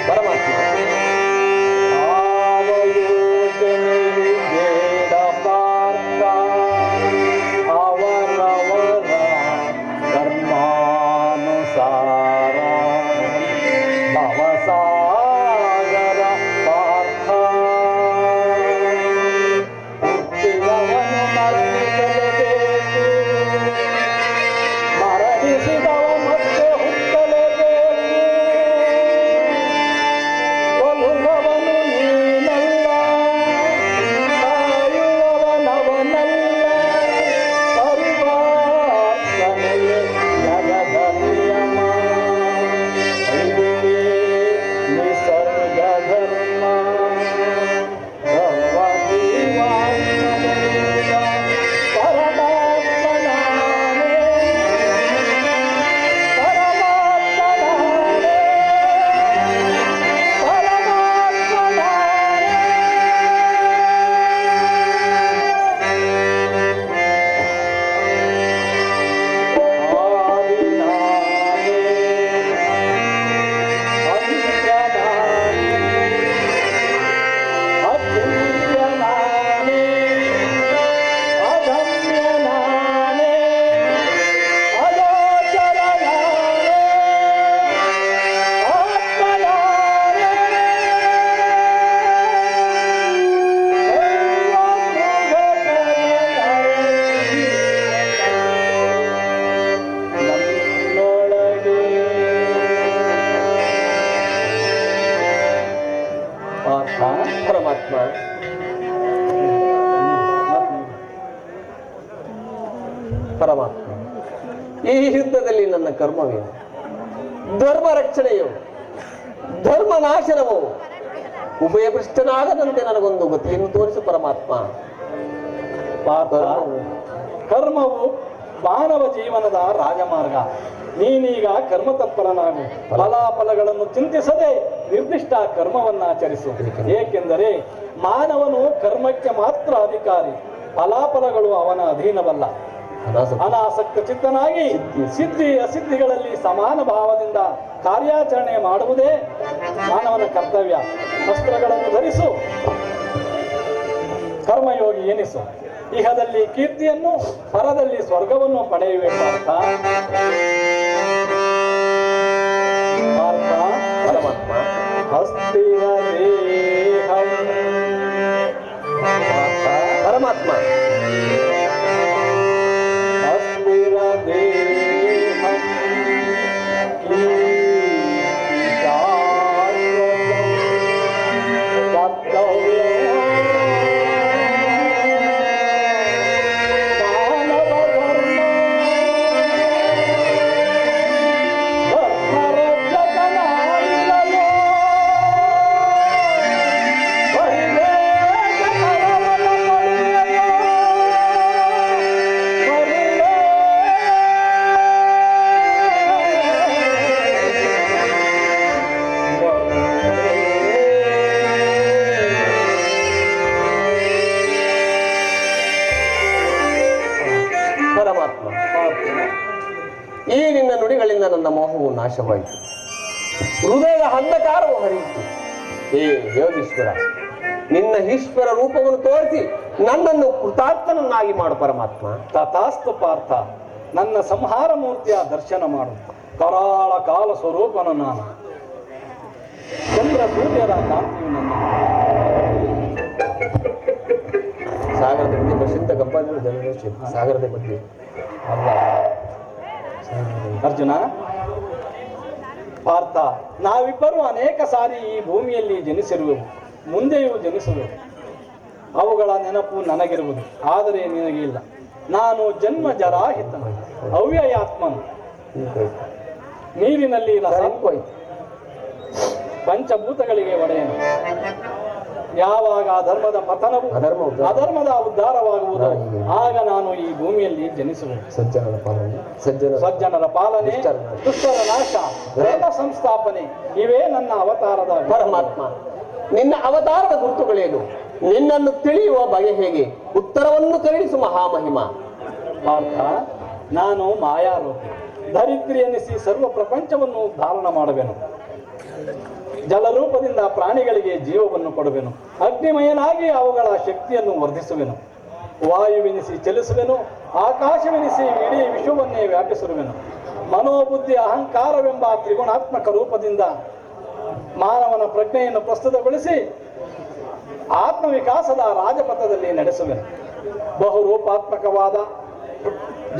ಪರಮಾತ್ಮ, ಆವಯೋಚನೆಯು ಬೇಡ ಪಾರ್ಥ. ಅವರವರ ಕರ್ಮಾನುಸಾರ ಭವಸಾಗರ ಪಾರ ನನ್ನ ಕರ್ಮವೇನು? ಧರ್ಮ ರಕ್ಷಣೆಯು, ಧರ್ಮ ನಾಶನವು, ಉಭಯಭ್ರಷ್ಟನಾಗದಂತೆ ನನಗೊಂದು ಗತಿಯನ್ನು ತೋರಿಸು ಪರಮಾತ್ಮ. ಪಾರ್ಥ, ಕರ್ಮವು ಮಾನವ ಜೀವನದ ರಾಜಮಾರ್ಗ. ನೀನೀಗ ಕರ್ಮತತ್ಪರನಾಗು. ಫಲಾಫಲಗಳನ್ನು ಚಿಂತಿಸದೆ ನಿರ್ದಿಷ್ಟ ಕರ್ಮವನ್ನ ಆಚರಿಸು. ಏಕೆಂದರೆ ಮಾನವನು ಕರ್ಮಕ್ಕೆ ಮಾತ್ರ ಅಧಿಕಾರಿ, ಫಲಾಫಲಗಳು ಅವನ ಅಧೀನವಲ್ಲ. ಅನಾಸಕ್ತ ಚಿತ್ತನಾಗಿ ಸಿದ್ಧಿ ಅಸಿದ್ಧಿಗಳಲ್ಲಿ ಸಮಾನ ಭಾವದಿಂದ ಕಾರ್ಯಾಚರಣೆ ಮಾಡುವುದೇ ಮಾನವನ ಕರ್ತವ್ಯ. ಅಸ್ತ್ರಗಳನ್ನು ಧರಿಸು, ಕರ್ಮಯೋಗಿ ಎನಿಸು. ಇಹದಲ್ಲಿ ಕೀರ್ತಿಯನ್ನು, ಪರದಲ್ಲಿ ಸ್ವರ್ಗವನ್ನು ಪಡೆಯುವೆ ಪಾರ್ಥ. ಪರಮಾತ್ಮ ಹಸ್ತಿರ ದೇಹಂ. ಪರಮಾತ್ಮ ಹಸ್ತಿರ ದೇಹಂ ಈ ನಿನ್ನ ನುಡಿಗಳಿಂದ ನನ್ನ ಮೋಹವು ನಾಶವಾಯಿತು, ಹೃದಯದ ಅಂಧಕಾರವು ಹರಿಯಿತು. ಹೇ ಯೋಗೀಶ್ವರ, ನಿನ್ನ ಈಶ್ವರ ರೂಪವನ್ನು ತೋರಿಸಿ ನನ್ನನ್ನು ಕೃತಾರ್ಥನನ್ನಾಗಿ ಮಾಡು ಪರಮಾತ್ಮ. ತಥಾಸ್ತು ಪಾರ್ಥ. ನನ್ನ ಸಂಹಾರ ಮೂರ್ತಿಯ ದರ್ಶನ ಮಾಡು. ಕರಾಳ ಕಾಲ ಸ್ವರೂಪನು ನಾನು. ಚಂದ್ರ ಸೂರ್ಯರ ಕಾಂತಿಯು ನನ್ನ. ಸಾಗರದ ಮಧ್ಯೆ ಬಸಿಂತ ಗಂಪಾದ ಜನರು ಸಾಗರದ ಮಧ್ಯೆ ಅಲ್ಲ ಅರ್ಜುನ. ಪಾರ್ಥ, ನಾವಿಬ್ಬರು ಅನೇಕ ಸಾರಿ ಈ ಭೂಮಿಯಲ್ಲಿ ಜನಿಸಿರುವೆವು, ಮುಂದೆಯೂ ಜನಿಸುವೆವು. ಅವುಗಳ ನೆನಪು ನನಗಿರುವುದು, ಆದರೆ ನಿನಗೆ ಇಲ್ಲ. ನಾನು ಜನ್ಮ ಜರಾಹಿತ ಅವ್ಯಯಾತ್ಮನು. ನೀರಿನಲ್ಲಿ ಪಂಚಭೂತಗಳಿಗೆ ಒಡೆಯನು. ಯಾವಾಗ ಧರ್ಮದ ಪತನವು ಅಧರ್ಮದ ಉದ್ಧಾರವಾಗುವುದು, ಆಗ ನಾನು ಈ ಭೂಮಿಯಲ್ಲಿ ಜನಿಸುವೆನು. ಸಜ್ಜನರ ಪಾಲನೆ, ದುಷ್ಟರ ನಾಶ, ವೇದ ಸಂಸ್ಥಾಪನೆ, ಇವೇ ನನ್ನ ಅವತಾರದ. ಪರಮಾತ್ಮ, ನಿನ್ನ ಅವತಾರದ ಗುರುತುಗಳೇನು? ನಿನ್ನನ್ನು ತಿಳಿಯುವ ಬಗೆ ಹೇಗೆ? ಉತ್ತರವನ್ನು ಕರುಣಿಸು ಮಹಾಮಹಿಮ. ಪಾರ್ಥ, ನಾನು ಮಾಯಾರೂಪಿ, ಧರಿತ್ರಿ ಎನಿಸಿ ಸರ್ವ ಪ್ರಪಂಚವನ್ನು ಧಾರಣ ಮಾಡುವೆನು. ಜಲರೂಪದಿಂದ ಪ್ರಾಣಿಗಳಿಗೆ ಜೀವವನ್ನು ಕೊಡುವೆನು. ಅಗ್ನಿಮಯನಾಗಿ ಅವುಗಳ ಶಕ್ತಿಯನ್ನು ವರ್ಧಿಸುವೆನು. ವಾಯುವೆನಿಸಿ ಚಲಿಸುವೆನು. ಆಕಾಶವೆನಿಸಿ ಇಡೀ ವಿಶ್ವವನ್ನೇ ವ್ಯಾಪಿಸಿರುವೆನು. ಮನೋಬುದ್ಧಿ ಅಹಂಕಾರವೆಂಬ ತ್ರಿಗುಣಾತ್ಮಕ ರೂಪದಿಂದ ಮಾನವನ ಪ್ರಜ್ಞೆಯನ್ನು ಪ್ರಸ್ತುತಗೊಳಿಸಿ ಆತ್ಮವಿಕಾಸದ ರಾಜಪಥದಲ್ಲಿ ನಡೆಸುವೆನು. ಬಹುರೂಪಾತ್ಮಕವಾದ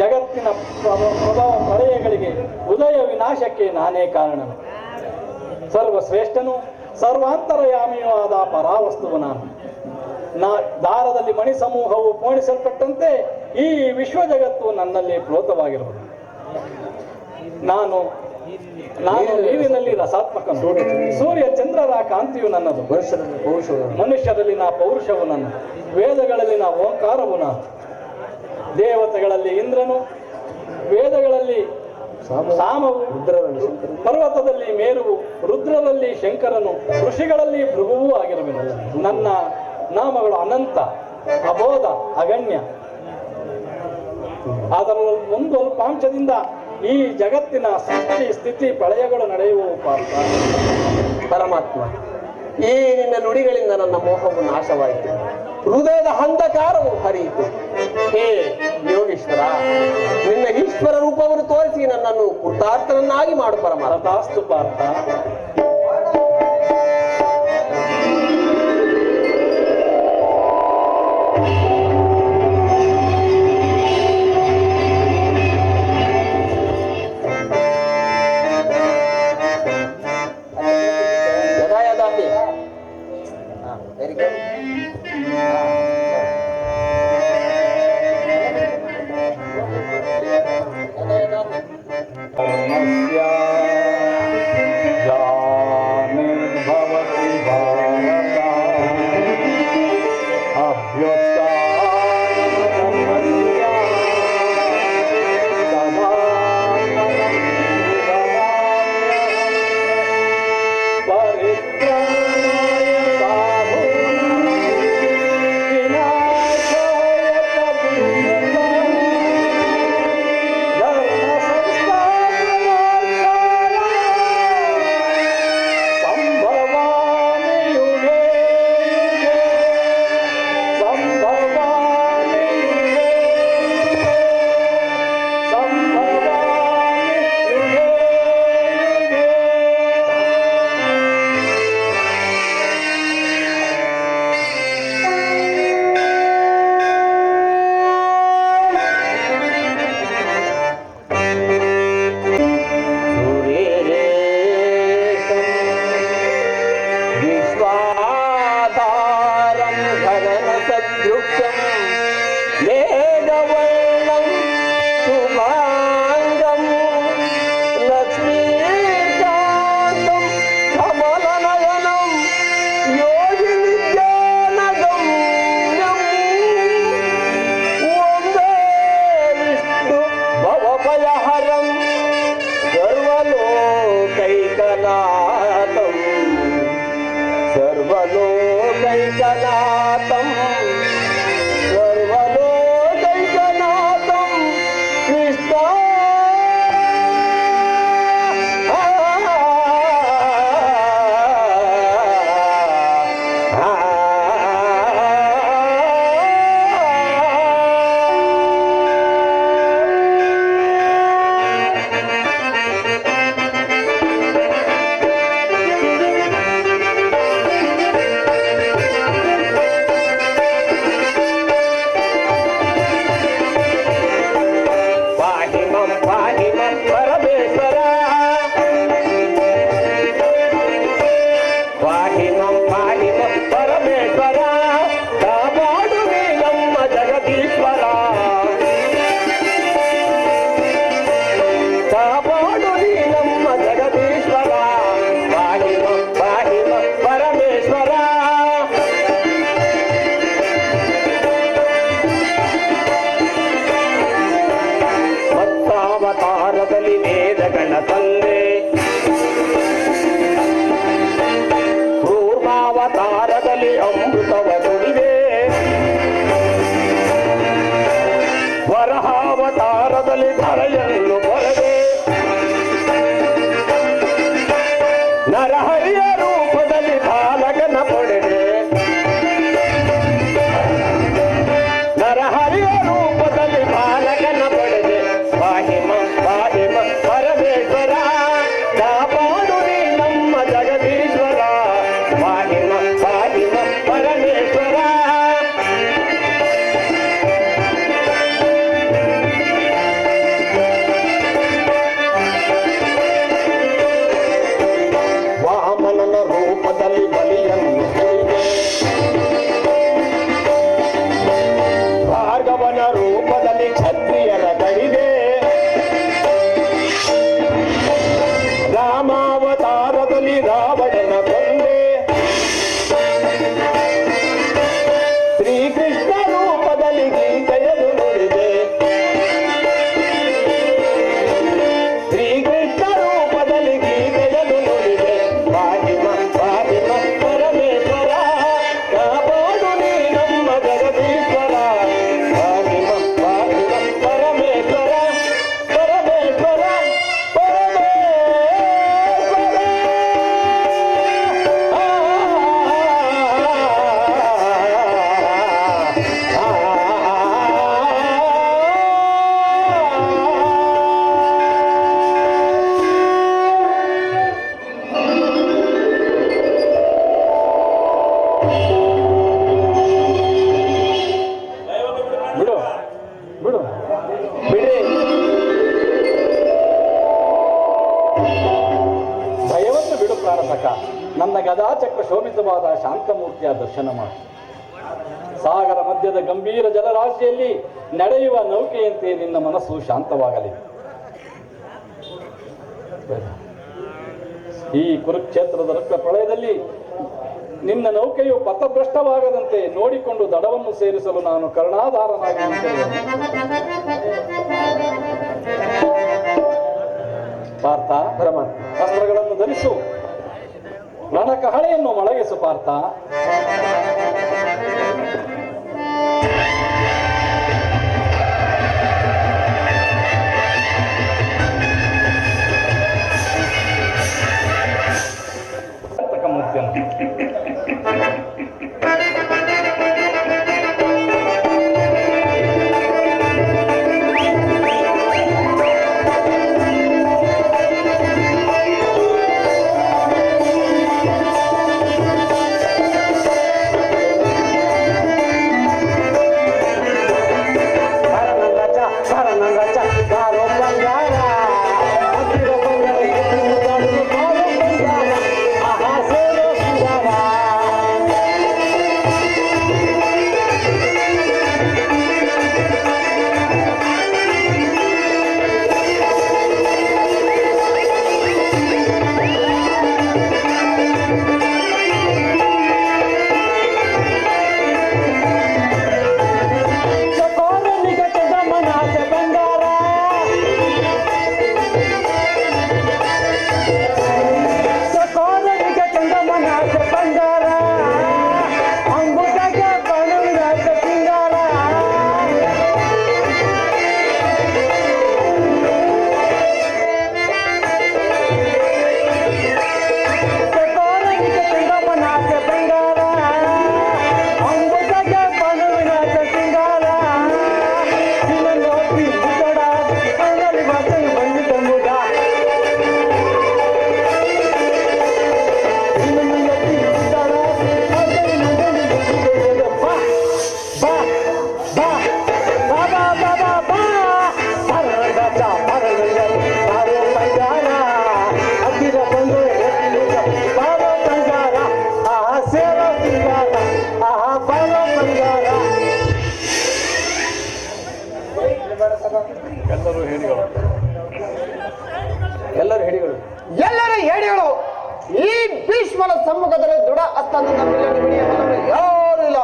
ಜಗತ್ತಿನ ಪ್ರಭಾವ ಪ್ರಳಯಗಳಿಗೆ ಉದಯ ವಿನಾಶಕ್ಕೆ ನಾನೇ ಕಾರಣನು. ಸರ್ವಶ್ರೇಷ್ಠನು, ಸರ್ವಾಂತರಯಾಮಿಯೂ ಆದ ಪರಾವಸ್ತುವು ನಾನು. ದಾರದಲ್ಲಿ ಮಣಿ ಸಮೂಹವು ಪೋಣಿಸಲ್ಪಟ್ಟಂತೆ ಈ ವಿಶ್ವ ಜಗತ್ತು ನನ್ನಲ್ಲಿ ಪ್ರೋತವಾಗಿರುವುದು. ನಾನು ನೀರಿನಲ್ಲಿ ರಸಾತ್ಮಕನು. ಸೂರ್ಯ ಚಂದ್ರರ ಕಾಂತಿಯು ನನ್ನದು. ಮನುಷ್ಯರಲ್ಲಿನ ಪೌರುಷವು ನನ್ನದು. ವೇದಗಳಲ್ಲಿನ ಓಂಕಾರವು ನಾನು. ದೇವತೆಗಳಲ್ಲಿ ಇಂದ್ರನು, ವೇದಗಳಲ್ಲಿ ಸಾಮವು, ಪರ್ವತದಲ್ಲಿ ಮೇರುವು, ರುದ್ರರಲ್ಲಿ ಶಂಕರನು, ಋಷಿಗಳಲ್ಲಿ ಭೃಗುವೂ ಆಗಿರುವೆನು. ನನ್ನ ನಾಮಗಳು ಅನಂತ, ಅಬೋಧ, ಅಗಣ್ಯ. ಅದರ ಒಂದು ಅಲ್ಪಾಂಶದಿಂದ ಈ ಜಗತ್ತಿನ ಸೃಷ್ಟಿ ಸ್ಥಿತಿ ಪ್ರಳಯಗಳು ನಡೆಯುವವು ಪಾರ್ಥ. ಪರಮಾತ್ಮ, ಈ ನಿನ್ನ ನುಡಿಗಳಿಂದ ನನ್ನ ಮೋಹವು ನಾಶವಾಯಿತು, ಹೃದಯದ ಅಂಧಕಾರವು ಹರಿಯಿತು. ಹೇ ಯೋಗೀಶ್ವರ, ನಿನ್ನ ಈಶ್ವರ ರೂಪವನ್ನು ತೋರಿಸಿ ನನ್ನನ್ನು ಕೃತಾರ್ಥನನ್ನಾಗಿ ಮಾಡು ಪರಮಾತ್ಮ. ತಥಾಸ್ತು ಪಾರ್ಥ. ಜಗಣ ತಂದೆ ಕೂರ್ಮಾವತಾರದಲ್ಲಿ ಅಮೃತವ ನುಡಿದೆ ವರಹಾವತಾರದಲ್ಲಿ ಧರೆಯನ್ನು ಬರದೆ ನರಹರಿಯ ರೂಪದಲ್ಲಿ ಬಾಲಕನ ಪಡೆದೆ ನರಹರಿಯ ರೂಪದಲ್ಲಿ ಬಾಲಕನ ಪಡೆದೆ ಪಾಹಿಮ ಪಾಹಿಮ ಪರಮೇಶ್ವರ ಕಾಪಾಡು ನೀ ನಮ್ಮ ಜಗದೀಶ್ವರ ಪಾಹಿಮ ಪಾಹಿಮ ಪರಮೇಶ್ವರ ವಾಮನನ ರೂಪದಲ್ಲಿ ಬಲಿಯನ್ನು ಕೊಯ್ದೆ ಭಾರ್ಗವನ ರೂಪದಲ್ಲಿ ಕ್ಷತ್ರಿಯರ ಕಡಿದೆ ರಾಮಾವತಾರದಲ್ಲಿ ರಾವಣನ ಕೊಂದೆ ಶ್ರೀಕೃಷ್ಣ ರೂಪದಲ್ಲಿ ಗೀತೆಯನ್ನು ನುಡಿದೆ ಶ್ರೀಕೃಷ್ಣ ರೂಪದಲ್ಲಿ ಗೀತೆಯನ್ನು ನುಡಿದೆ ಪಾಹಿಮ ಪಾಹಿಮ ಪರಮೇಶ್ವರ ಕಾಪಾಡು ನೀ ನಮ್ಮ ಜಗದೀಶ್ವರ ಪಾಹಿಮ ಪಾಹಿಮ ಪರಮೇಶ್ವರ ಪರಮೇಶ್ವರ ಪರಮೇಶ್ವರ ಬಿಡು ಬಿಡು ಬಿಡ್ರಿ ಭಯವನ್ನು ಬಿಡು ಪ್ರಾರಸಕ. ನನ್ನ ಗದಾಚಕ್ರ ಶೋಭಿತವಾದ ಶಾಂತಮೂರ್ತಿಯ ದರ್ಶನ ಮಾಡು. ಸಾಗರ ಮಧ್ಯದ ಗಂಭೀರ ಜಲರಾಶಿಯಲ್ಲಿ ನಡೆಯುವ ನೌಕೆಯಂತೆ ನಿನ್ನ ಮನಸ್ಸು ಶಾಂತವಾಗಲಿ. ಈ ಕುರುಕ್ಷೇತ್ರದ ರಕ್ತ ಪ್ರಳಯದಲ್ಲಿ ನಿನ್ನ ನೌಕೆಯು ಪಥಭ್ರಷ್ಟವಾಗದಂತೆ ನೋಡಿಕೊಂಡು ದಡವನ್ನು ಸೇರಿಸಲು ನಾನು ಕರುಣಾಧಾರನಾಗಿ ನಿಂತಿರುವೆನು. ಪಾರ್ಥ, ಅಸ್ತ್ರಗಳನ್ನು ಧರಿಸು, ರಣಕಹಳೆಯನ್ನು ಮೊಳಗಿಸು ಪಾರ್ಥ. ಮೂರ್ತಿಯನ್ನು ಸಮ್ಮುಖದಲ್ಲಿ ದೃಢ ಹಸ್ತದಿಂದ ಯಾರು ಇಲ್ಲ.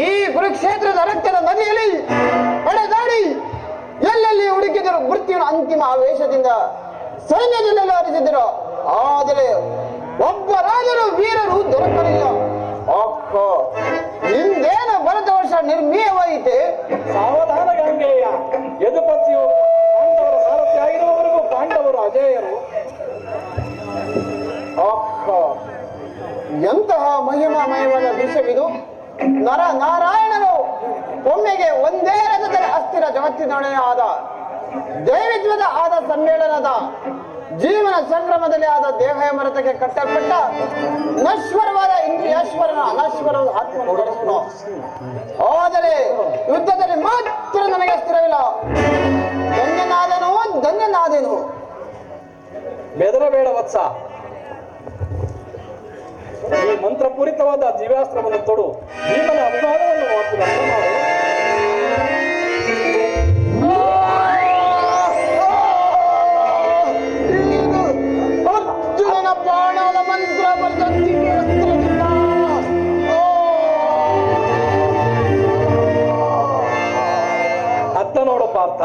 ಈ ಕುರುಕ್ಷೇತ್ರದ ರಕ್ತದ ನದಿಯಲ್ಲಿ ಹೊಡೆದಾಡಿ ಎಲ್ಲೆಲ್ಲಿ ಹುಡುಕಿದರು ಮೃತ್ಯುವಿನ ಅಂತಿಮ ಆವೇಶದಿಂದ ಸೈನ್ಯದಲ್ಲೆಲ್ಲ ಹರಿಸಿದ್ದರು. ಆದರೆ ಒಬ್ಬ ರಾಜರು ವೀರರು ದೊರಕಲಿಲ್ಲ. ಅಕ್ಕ ನಿಂದೇನು ಭರತ ವರ್ಷ ನಿರ್ಮೀಯವಾಯಿತೆ? ಸಾವಧಾನ ಗಂಗೆಯ. ಯದುಪತಿಯು ಪಾಂಡವರ ಸಾರಥಿ ಆಗಿರುವವರೆಗೂ ಪಾಂಡವರು ಅಜೇಯರು. ಅಕ್ಕ ಎಂತಹ ಮಹಿಮಾಮಯವಾದ ದೃಶ್ಯವಿದು. ನಾರಾಯಣನು ಒಮ್ಮೆಗೆ ಒಂದೇ ರಥದಲ್ಲಿ ಅಸ್ಥಿರ ಜಗತ್ತಿನೊಡನೆ ಆದ ದೈವಿತ್ವದ ಆದ ಸಮ್ಮೇಳನದ ಜೀವನ ಸಂಗ್ರಮದಲ್ಲಿ ಆದ ದೇಹ ಮರತಕ್ಕೆ ಕಟ್ಟಲ್ಪಟ್ಟ ನಶ್ವರವಾದ ಇಂದ್ರಿಯಾಶ್ವರನ ಅನಶ್ವರವಾದ ಆತ್ಮ. ಆದರೆ ಯುದ್ಧದಲ್ಲಿ ಮಾತ್ರ ನನಗೆ ಸ್ಥಿರವಿಲ್ಲ. ಧನ್ಯನಾದೆನು. ಬೆದರಬೇಡ ವತ್ಸ. ಈ ಮಂತ್ರಪೂರಿತವಾದ ದಿವ್ಯಾಸ್ತ್ರವನ್ನು ತೊಡು. ಭೀಮನ ಅಭಿಮಾನವನ್ನು ಮತ್ತು ರಕ್ಷ ಮಾಡು. ಅರ್ಜುನನ ಬಾಣದ ಮಂತ್ರ ಬರೆದಂತಿಗೆ ಅಸ್ತ್ರವಿಲ್ಲ. ಅತ್ತ ನೋಡು ಪಾರ್ಥ,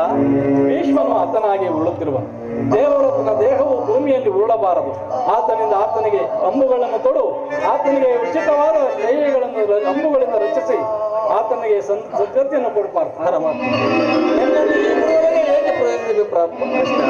ಭೀಷ್ಮನು ಆತನಾಗಿ ಉರುಳುತ್ತಿರುವನು. ದೇವರು ತನ್ನ ದೇಹವು ಭೂಮಿಯಲ್ಲಿ ಉರುಳಬಾರದು. ಆತನಿಂದ ಆತನಿಗೆ ಅಂಬುಗಳನ್ನು ತೊಡು. ಆತನಿಗೆ ಉಚಿತವಾದ ಶೈಲಿಗಳನ್ನು ಅಂಬುಗಳಿಂದ ರಚಿಸಿ ಆತನಿಗೆ ಸದ್ಗತಿಯನ್ನು ಕೊಡು ಪಾರ್ಥ. ಹೇಗೆ ಪ್ರಯೋಗಿಸಬೇಕು ಕೃಷ್ಣ?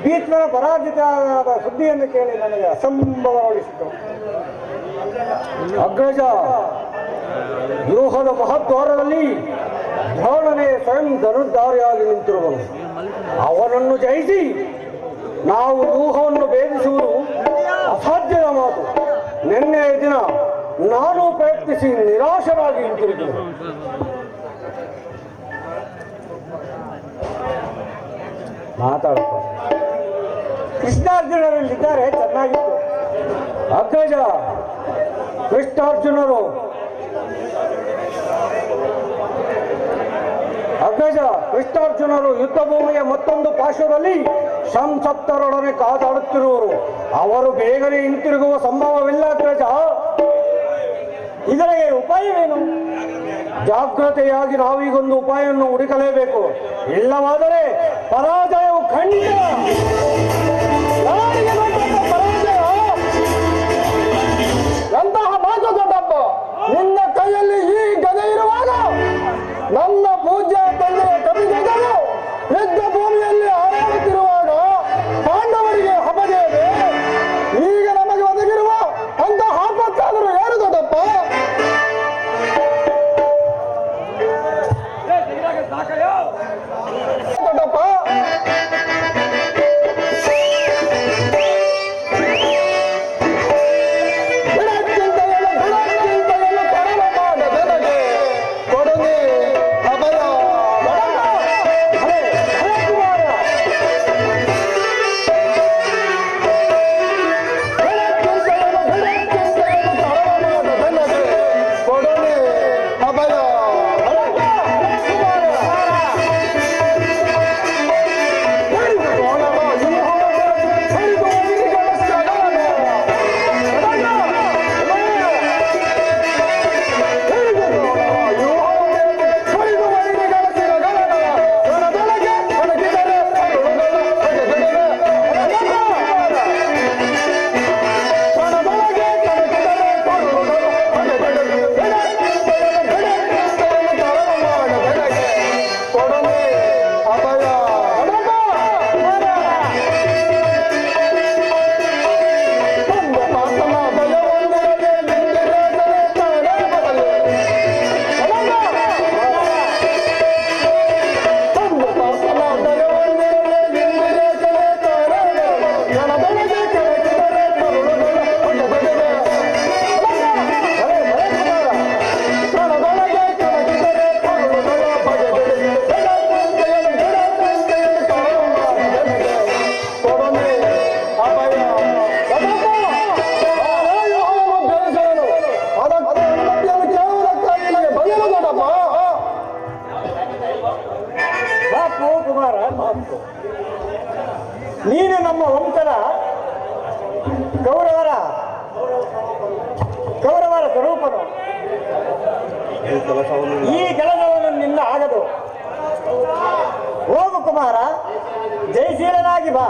ಭೀಷ್ಮನ ಪರಾಜಿತನಾದ ಸುದ್ದಿಯನ್ನು ಕೇಳಿ ನನಗೆ ಅಸಂಭವಗೊಳಿಸಿತು. ಅಗ್ರಜ, ವ್ಯೂಹದ ಮಹದ್ವಾರದಲ್ಲಿ ದ್ರೋಣನೇ ಸ್ವಯಂ ಧನುರ್ಧಾರಿಯಾಗಿ ನಿಂತಿರುವನು. ಅವನನ್ನು ಜಯಿಸಿ ನಾವು ವ್ಯೂಹವನ್ನು ಭೇದಿಸುವುದು ಅಸಾಧ್ಯದ ಮಾತು. ನಿನ್ನೆಯ ದಿನ ನಾನು ಪ್ರಯತ್ನಿಸಿ ನಿರಾಶರಾಗಿ ಹಿಂತಿರುಗಿದೆ. ಮಾತಾಡಪ್ಪ. ಕೃಷ್ಣಾರ್ಜುನರಲ್ಲಿದ್ದಾರೆ, ಚೆನ್ನಾಗಿತ್ತು. ಅಗ್ರಜ, ಕೃಷ್ಣಾರ್ಜುನರು ಯುದ್ಧ ಭೂಮಿಯ ಮತ್ತೊಂದು ಪಾರ್ಶ್ವದಲ್ಲಿ ಸಂಸಪ್ತರೊಡನೆ ಕಾದಾಡುತ್ತಿರುವರು. ಅವರು ಬೇಗನೆ ಹಿಂತಿರುಗುವ ಸಂಭವವಿಲ್ಲ ಅಗ್ರಜ. ಇದರಿಗೆ ಉಪಾಯವೇನು? ಜಾಗ್ರತೆಯಾಗಿ ನಾವೀಗೊಂದು ಉಪಾಯವನ್ನು ಹುಡುಕಲೇಬೇಕು. ಇಲ್ಲವಾದರೆ ಪರಾಜಯವು ಖಂಡಿತ. ಯಾರಿಗೆ ಬೇಕಂತ ಪರಾಜಯ? ಎಂತಹ ಮಾತು ದೊಡ್ಡಪ್ಪ! ನಿನ್ನ ಕೈಯಲ್ಲಿ ಈ ಗದೆ ಇರುವಾಗ ನನ್ನ ಪೂಜ್ಯ ತಂದೆಯ ಕಪಿಗಜರು ಯುದ್ಧ ಭೂಮಿಯಲ್ಲಿ ಹಾರಾಡುತ್ತಿರುವಾಗ ಪಾಂಡವರಿಗೆ ಹಬ್ಬದೇವೆ. ಈಗ ನಮಗೆ ಒದಗಿರುವ ಅಂತ ಆಪತ್ತಾದರೂ ಏನು ದೊಡ್ಡಪ್ಪ? ದೊಡ್ಡಪ್ಪ, ತಪ್ಪು ಕುಮಾರ, ತಪ್ಪು. ನೀನು ನಮ್ಮ ವಂಶದ ಕೌರವರ ಸ್ವರೂಪನು. ಈ ಕೆಲಸವನ್ನು ನಿನ್ನ ಆಗದು. ಹೋಗು ಕುಮಾರ, ಜಯಶೀಲನಾಗಿ ಬಾ.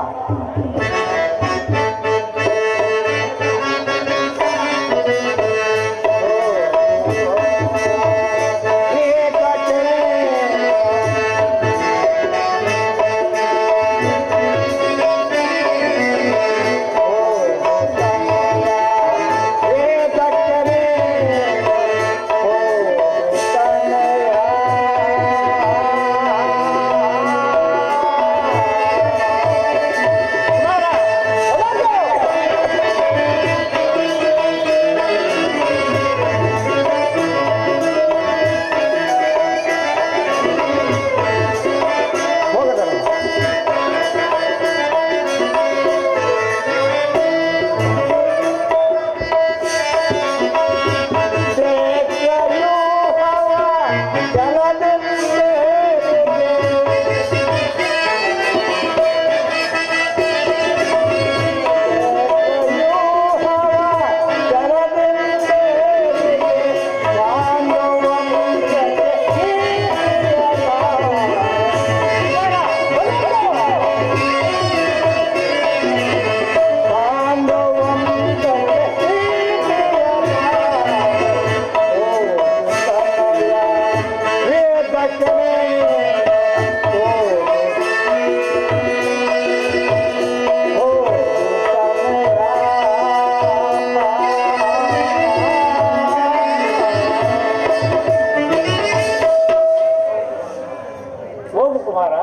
ಹೋಗು ಕುಮಾರ,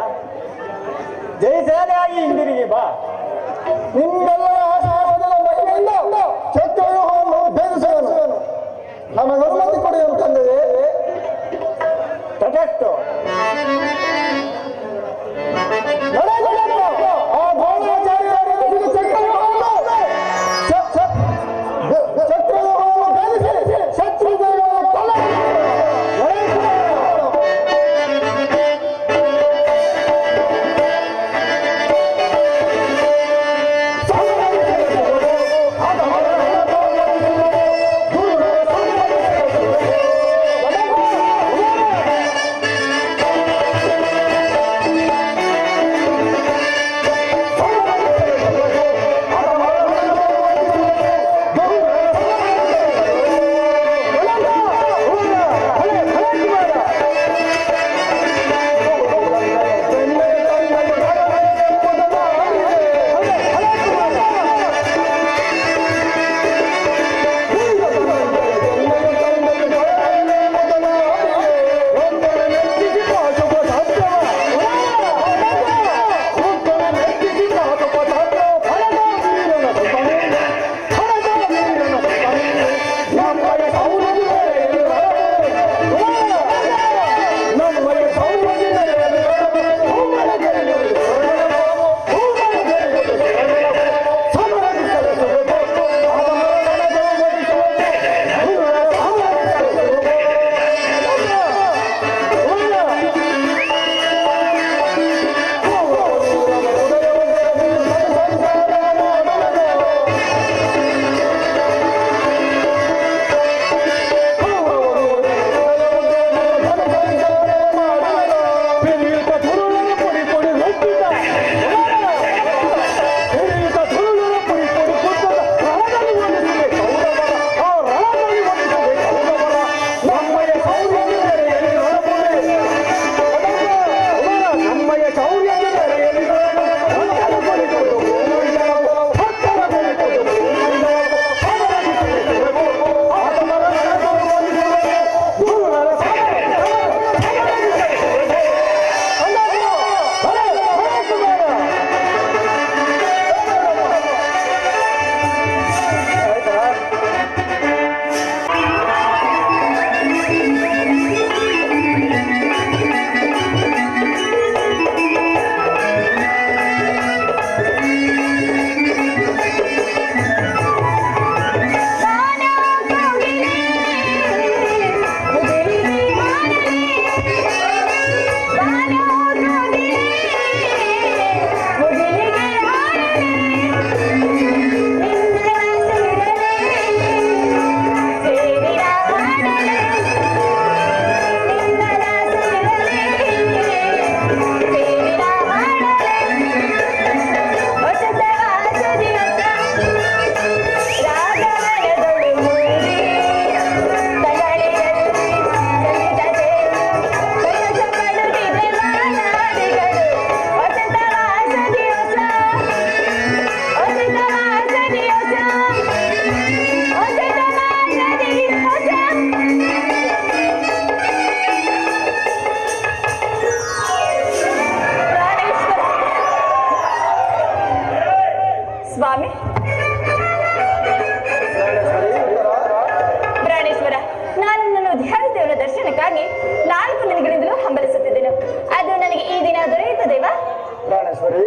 ಜಯಶಾಲಿಯಾಗಿ ಹಿಂದಿರುಗಿ ಬಾ. ನಿಮ್ಮೆಲ್ಲರ ಆಶೀರ್ವಾದದ ಮಹಿಮೆಯಿಂದ ಚಕ್ರವ್ಯೂಹವನ್ನು ಭೇದಿಸುವನು. ನಮಗೆ ಅನುಮತಿ ಕೊಡಿ ಅಂತಂದರೆ ತಟಸ್ತು. ಆ ದ್ರೋಣಾಚಾರ್ಯರ ಚಕ್ರವ್ಯೂಹವನ್ನು ಭೇದಿಸಿ ಶತ್ರುಗಳನ್ನು ಕೊಲೆ. ಮಹೇಶ್ವರಿ,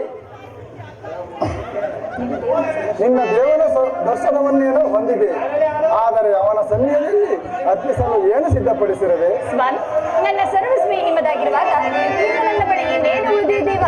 ನಿನ್ನ ದೇವರ ದರ್ಶನವನ್ನೇನೋ ಹೊಂದಿದೆ, ಆದರೆ ಅವನ ಸನ್ನಿಧಿಯಲ್ಲಿ ಅರ್ಪಿಸಲು ಏನು ಸಿದ್ಧಪಡಿಸಿರವೆ? ಸ್ವಾಮಿ, ನನ್ನ ಸರ್ವಸ್ವಿ ನಿಮ್ಮದಾಗಿರುವಾಗ ನನ್ನ ಬಳಿ ಇನ್ನೇನು ಉಳಿದಿದ್ದೀವ?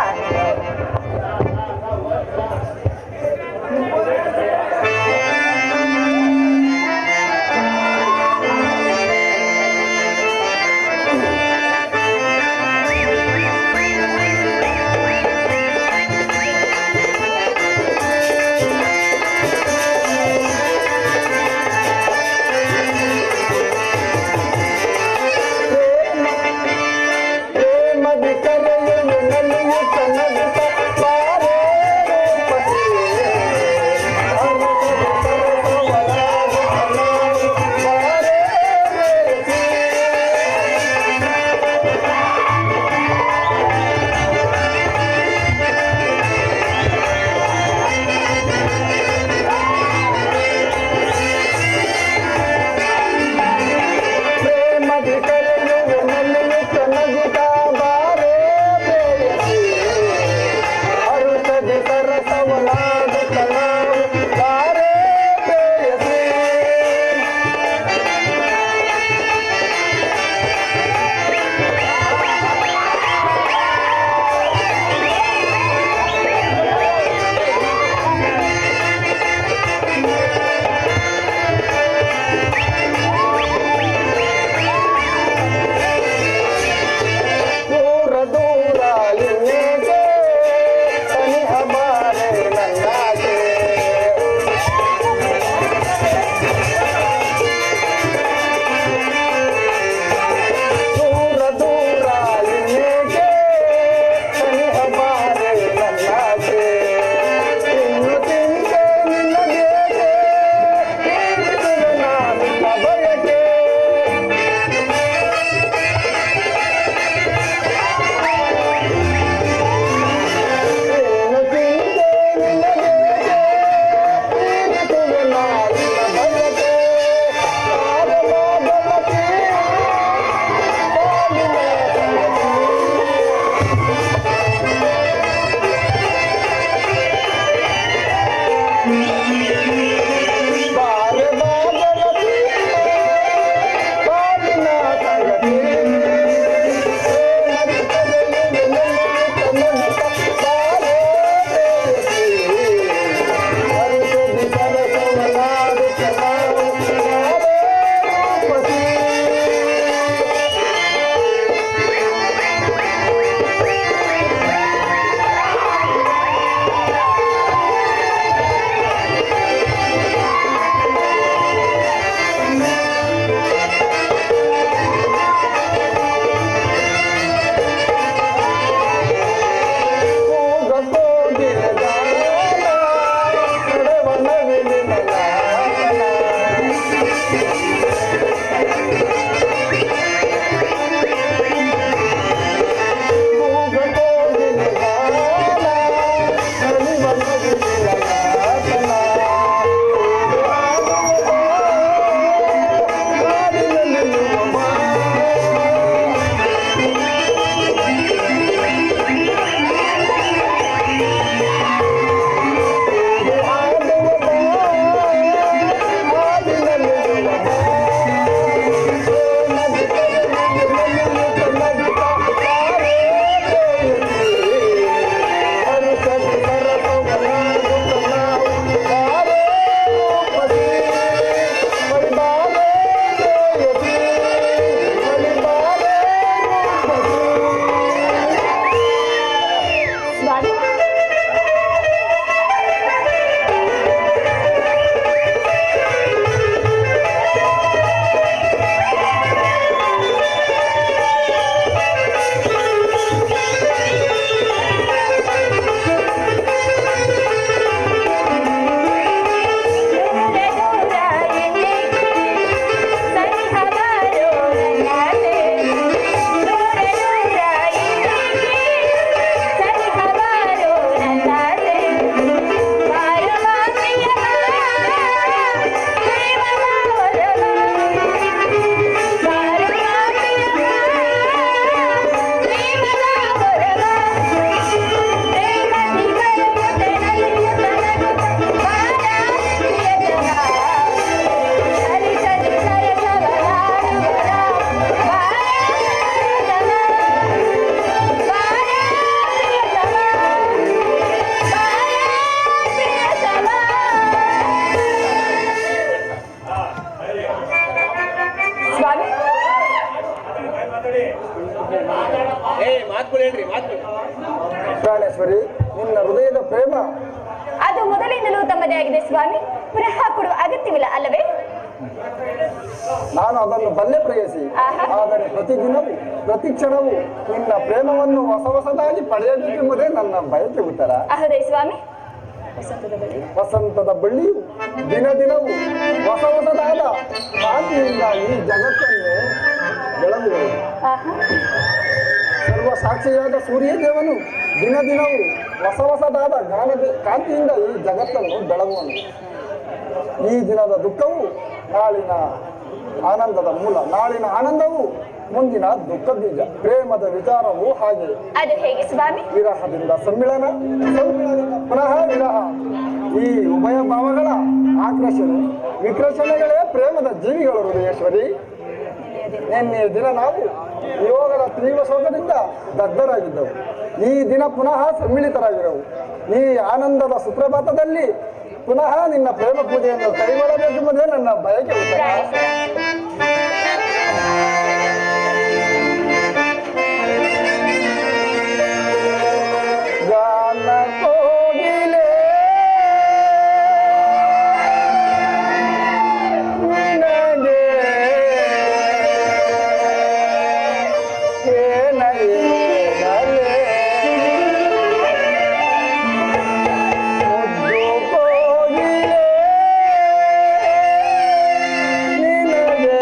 ಪ್ರಾಣೇಶ್ವರಿ, ನಿನ್ನ ಹೃದಯದ ಪ್ರೇಮ ಅದು ಮೊದಲಿಂದಲೂ ತಮ್ಮದೇ ಆಗಿದೆ ಸ್ವಾಮಿ. ಪುನಃ ಕೊಡುವ ಅಗತ್ಯವಿಲ್ಲ ಅಲ್ಲವೇ? ನಾನು ಅದನ್ನು ಬಲ್ಲೆ ಪ್ರೇಯಸಿ. ಆಹಾ. ಆದರೆ ಪ್ರತಿದಿನವೂ ಪ್ರತಿ ಕ್ಷಣವೂ ನಿನ್ನ ಪ್ರೇಮವನ್ನು ಹೊಸ ಹೊಸದಾಗಿ ಪಡೆಯಬೇಕೆಂಬುದೇ ನನ್ನ ಬಯಕೆ ಉತ್ತರ. ಹೌದೇ ಸ್ವಾಮಿ? ವಸಂತದ ಬಳ್ಳಿಯು ದಿನ ದಿನವೂ ಹೊಸ ಹೊಸದಾದ ಕಾಂತಿಯಿಂದ ಈ ಜಗತ್ತನ್ನು ಬೆಳಗುವುದು. ಆಹಾ. ಸರ್ವ ಸಾಕ್ಷಿಯಾದ ಸೂರ್ಯ ದೇವನು ದಿನ ದಿನವೂ ಹೊಸ ಹೊಸದಾದ ಜ್ಞಾನದ ಕಾಂತಿಯಿಂದ ಈ ಜಗತ್ತನ್ನು ಬೆಳಗುವನು. ಈ ದಿನದ ದುಃಖವು ನಾಳಿನ ಆನಂದದ ಮೂಲ, ನಾಳಿನ ಆನಂದವು ಮುಂದಿನ ದುಃಖ ಬೀಜ. ಪ್ರೇಮದ ವಿಚಾರವು ಹಾಗೆ. ಅದು ಹೇಗೆ ಸ್ವಾಮಿ? ವಿರಹದಿಂದ ಸಮ್ಮಿಳನ, ಸಮ್ಮಿಳನದಿಂದ ಪುನಃ ವಿರಹ. ಈ ಉಭಯ ಭಾವಗಳ ಆಕರ್ಷಣೆ ವಿಕರ್ಷಣೆಗಳೇ ಪ್ರೇಮದ ಜೀವಿಗಳು ಹೃದಯೇಶ್ವರಿ. ನಿನ್ನೆ ದಿನ ನಾವು ಯೋಗದ ತೀವ್ರ ಶೋಕದಿಂದ ದಗ್ಧರಾಗಿದ್ದೆವು. ಈ ದಿನ ಪುನಃ ಸಮ್ಮಿಳಿತರಾಗಿರವು. ಈ ಆನಂದದ ಸುಪ್ರಭಾತದಲ್ಲಿ ಪುನಃ ನಿನ್ನ ಪ್ರೇಮ ಪೂಜೆಯನ್ನು ಕೈಗೊಳ್ಳಬೇಕೆಂಬುದೇ ನನ್ನ ಬಯಕೆ ಉತ್ತರ. ಗಾನ ಕೋಗಿಲೆ ನಿನಗೆ ಏನಲೆ ಮುದ್ದು ಕೋಗಿಲೆ ನಿನಗೆ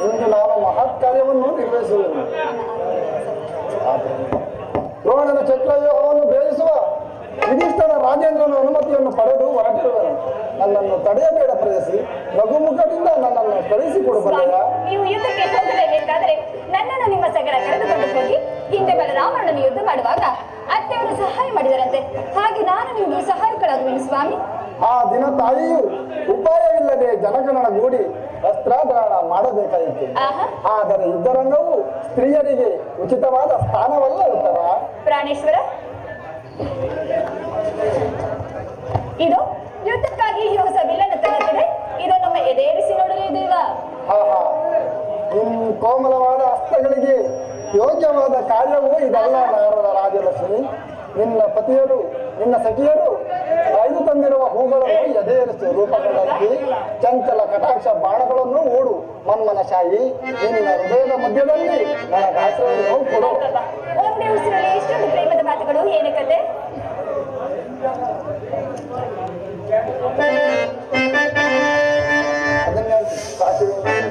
ಇಂದು ನಾನು ಮಹತ್ ಕಾರ್ಯವನ್ನು ನಿರ್ವಹಿಸುವೆನು. ದ್ರೋಣನ ಚಕ್ರವ್ಯೂಹವನ್ನು ಭೇದಿಸುವ ಯುಧಿಷ್ಠರ ರಾಜೇಂದ್ರನ ಅನುಮತಿಯನ್ನು ಪಡೆದು ಹೊರಟಿರುವೆನು. ನನ್ನನ್ನು ತಡೆಯಬೇಡ ಪ್ರೇಯಸಿ, ಲಘುಮುಖದಿಂದ ನನ್ನನ್ನು ಕಳಿಸಿಕೊಡಬಲ್ಲೆಯ? ನೀವು ಯುದ್ಧಕ್ಕೆ ಹೋಗಲೇಬೇಕಾದರೆ ನನ್ನನ್ನು ನಿಮ್ಮ ಸಗರ ಕರೆದುಕೊಂಡು ಹೋಗಿ ಹಿಂದೆ ಬಲರಾಮನನ್ನು ಯುದ್ಧ ಮಾಡುವಾಗ ಅತ್ತೆಯವರು ಸಹಾಯ ಮಾಡಿದರಂತೆ, ಹಾಗೆ ನಾನು ನಿಮಗೆ ಸಹಾಯಕರಾಗುವೆನು ಸ್ವಾಮಿ. ಆ ದಿನ ತಾಯಿಯು ಉಪಾಯವಿಲ್ಲದೆ ಜನಗಣನ ಗೂಡಿ ವಸ್ತ್ರಾಧಾರಣ ಮಾಡಬೇಕಾಯಿತು. ಆಹಾ, ಆದರೆ ಯುದ್ಧರಂಗವು ಸ್ತ್ರೀಯರಿಗೆ ಉಚಿತವಾದ ಸ್ಥಾನವಲ್ಲ ಉತ್ತರ. ಪ್ರಾಣೇಶ್ವರ, ಇದು ಯುದ್ಧಕ್ಕಾಗಿ ಈ ಹೊಸ ಬಿಲ್ಲನ್ನು ತಂದಿದೆ. ಇದು ನಮ್ಮ ಎದೆಯೇರಿಸಿ ನೋಡಲೇ ದೇವ. ಆಹಾ, ನಿನ್ನ ಕೋಮಲವಾದ ಹಸ್ತಗಳಿಗೆ ಯೋಗ್ಯವಾದ ಕಾರ್ಯವೂ ಇದಲ್ಲ ನಾರದ ರಾಜಲಕ್ಷ್ಮಿ. ನಿನ್ನ ಪತಿಯರು, ನಿನ್ನ ಸಖಿಯರು ಆಯ್ದು ತಂದಿರುವ ಹೂಗಳನ್ನು ಎದೆಯೇರಿಸಿ ರೂಪಗಳಲ್ಲಿ ಚಂಚಲ ಕಟಾಕ್ಷ ಬಾಣಗಳನ್ನು ಓಡು ಮನ್ಮನ ಶಾಹಿ. ನಿನ್ನ ಹೃದಯದ ಮಧ್ಯದಲ್ಲಿ ನನಗೆ ಆಶ್ರಯವನ್ನು ಕೊಡು. ಒಂದೇ ಉಸಿರಲ್ಲಿ ಇಷ್ಟೊಂದು ಪ್ರೇಮದ ಮಾತುಗಳು ಏನೇ ಕತೆ? ಅದನ್ನೇ ಸಾಕಿ ಸ್ವಾಮಿ,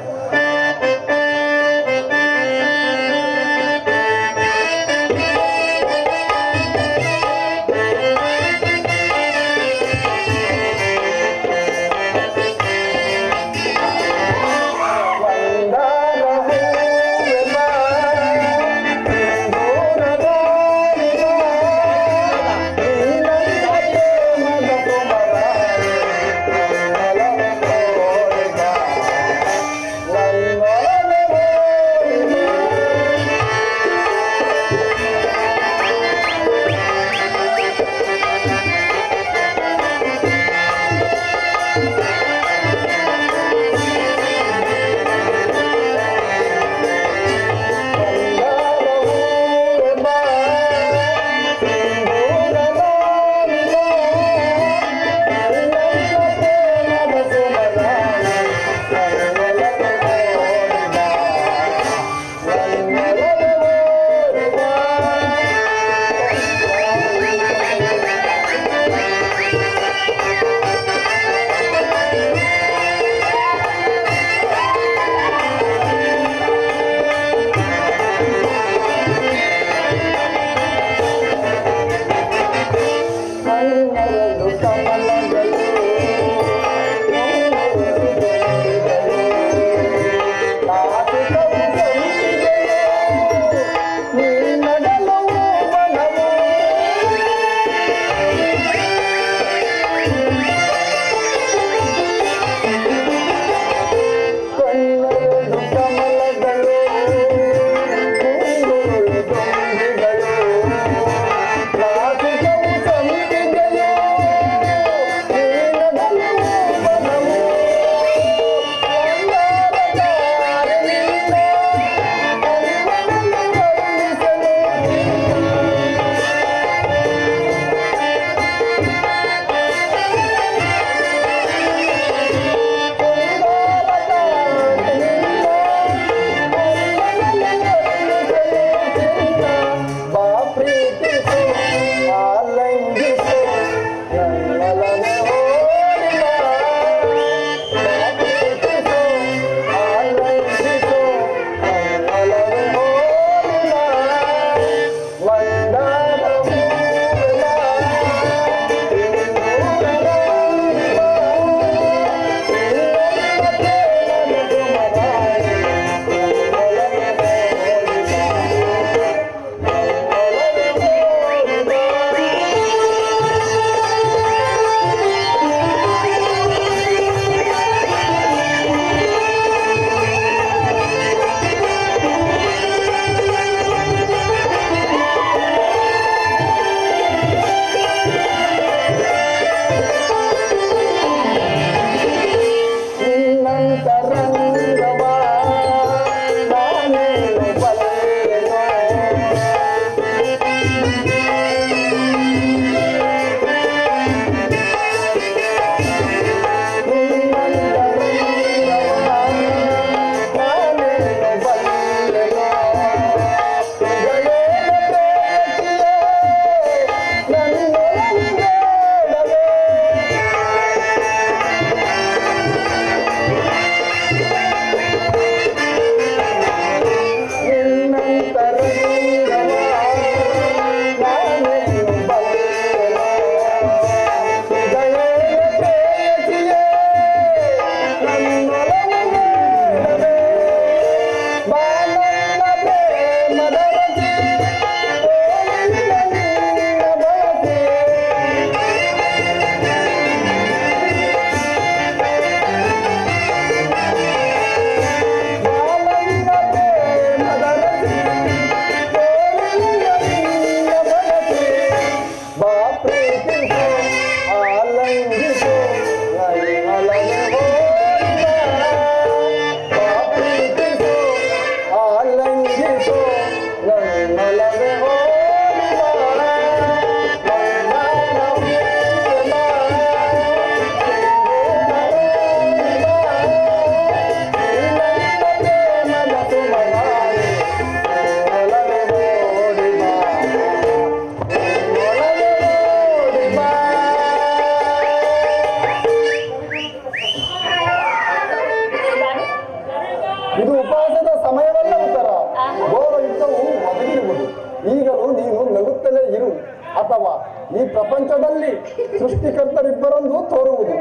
ಈ ಪ್ರಪಂಚದಲ್ಲಿ ಸೃಷ್ಟಿಕರ್ತರಿಬ್ಬರೊಂದು ತೋರುವುದು,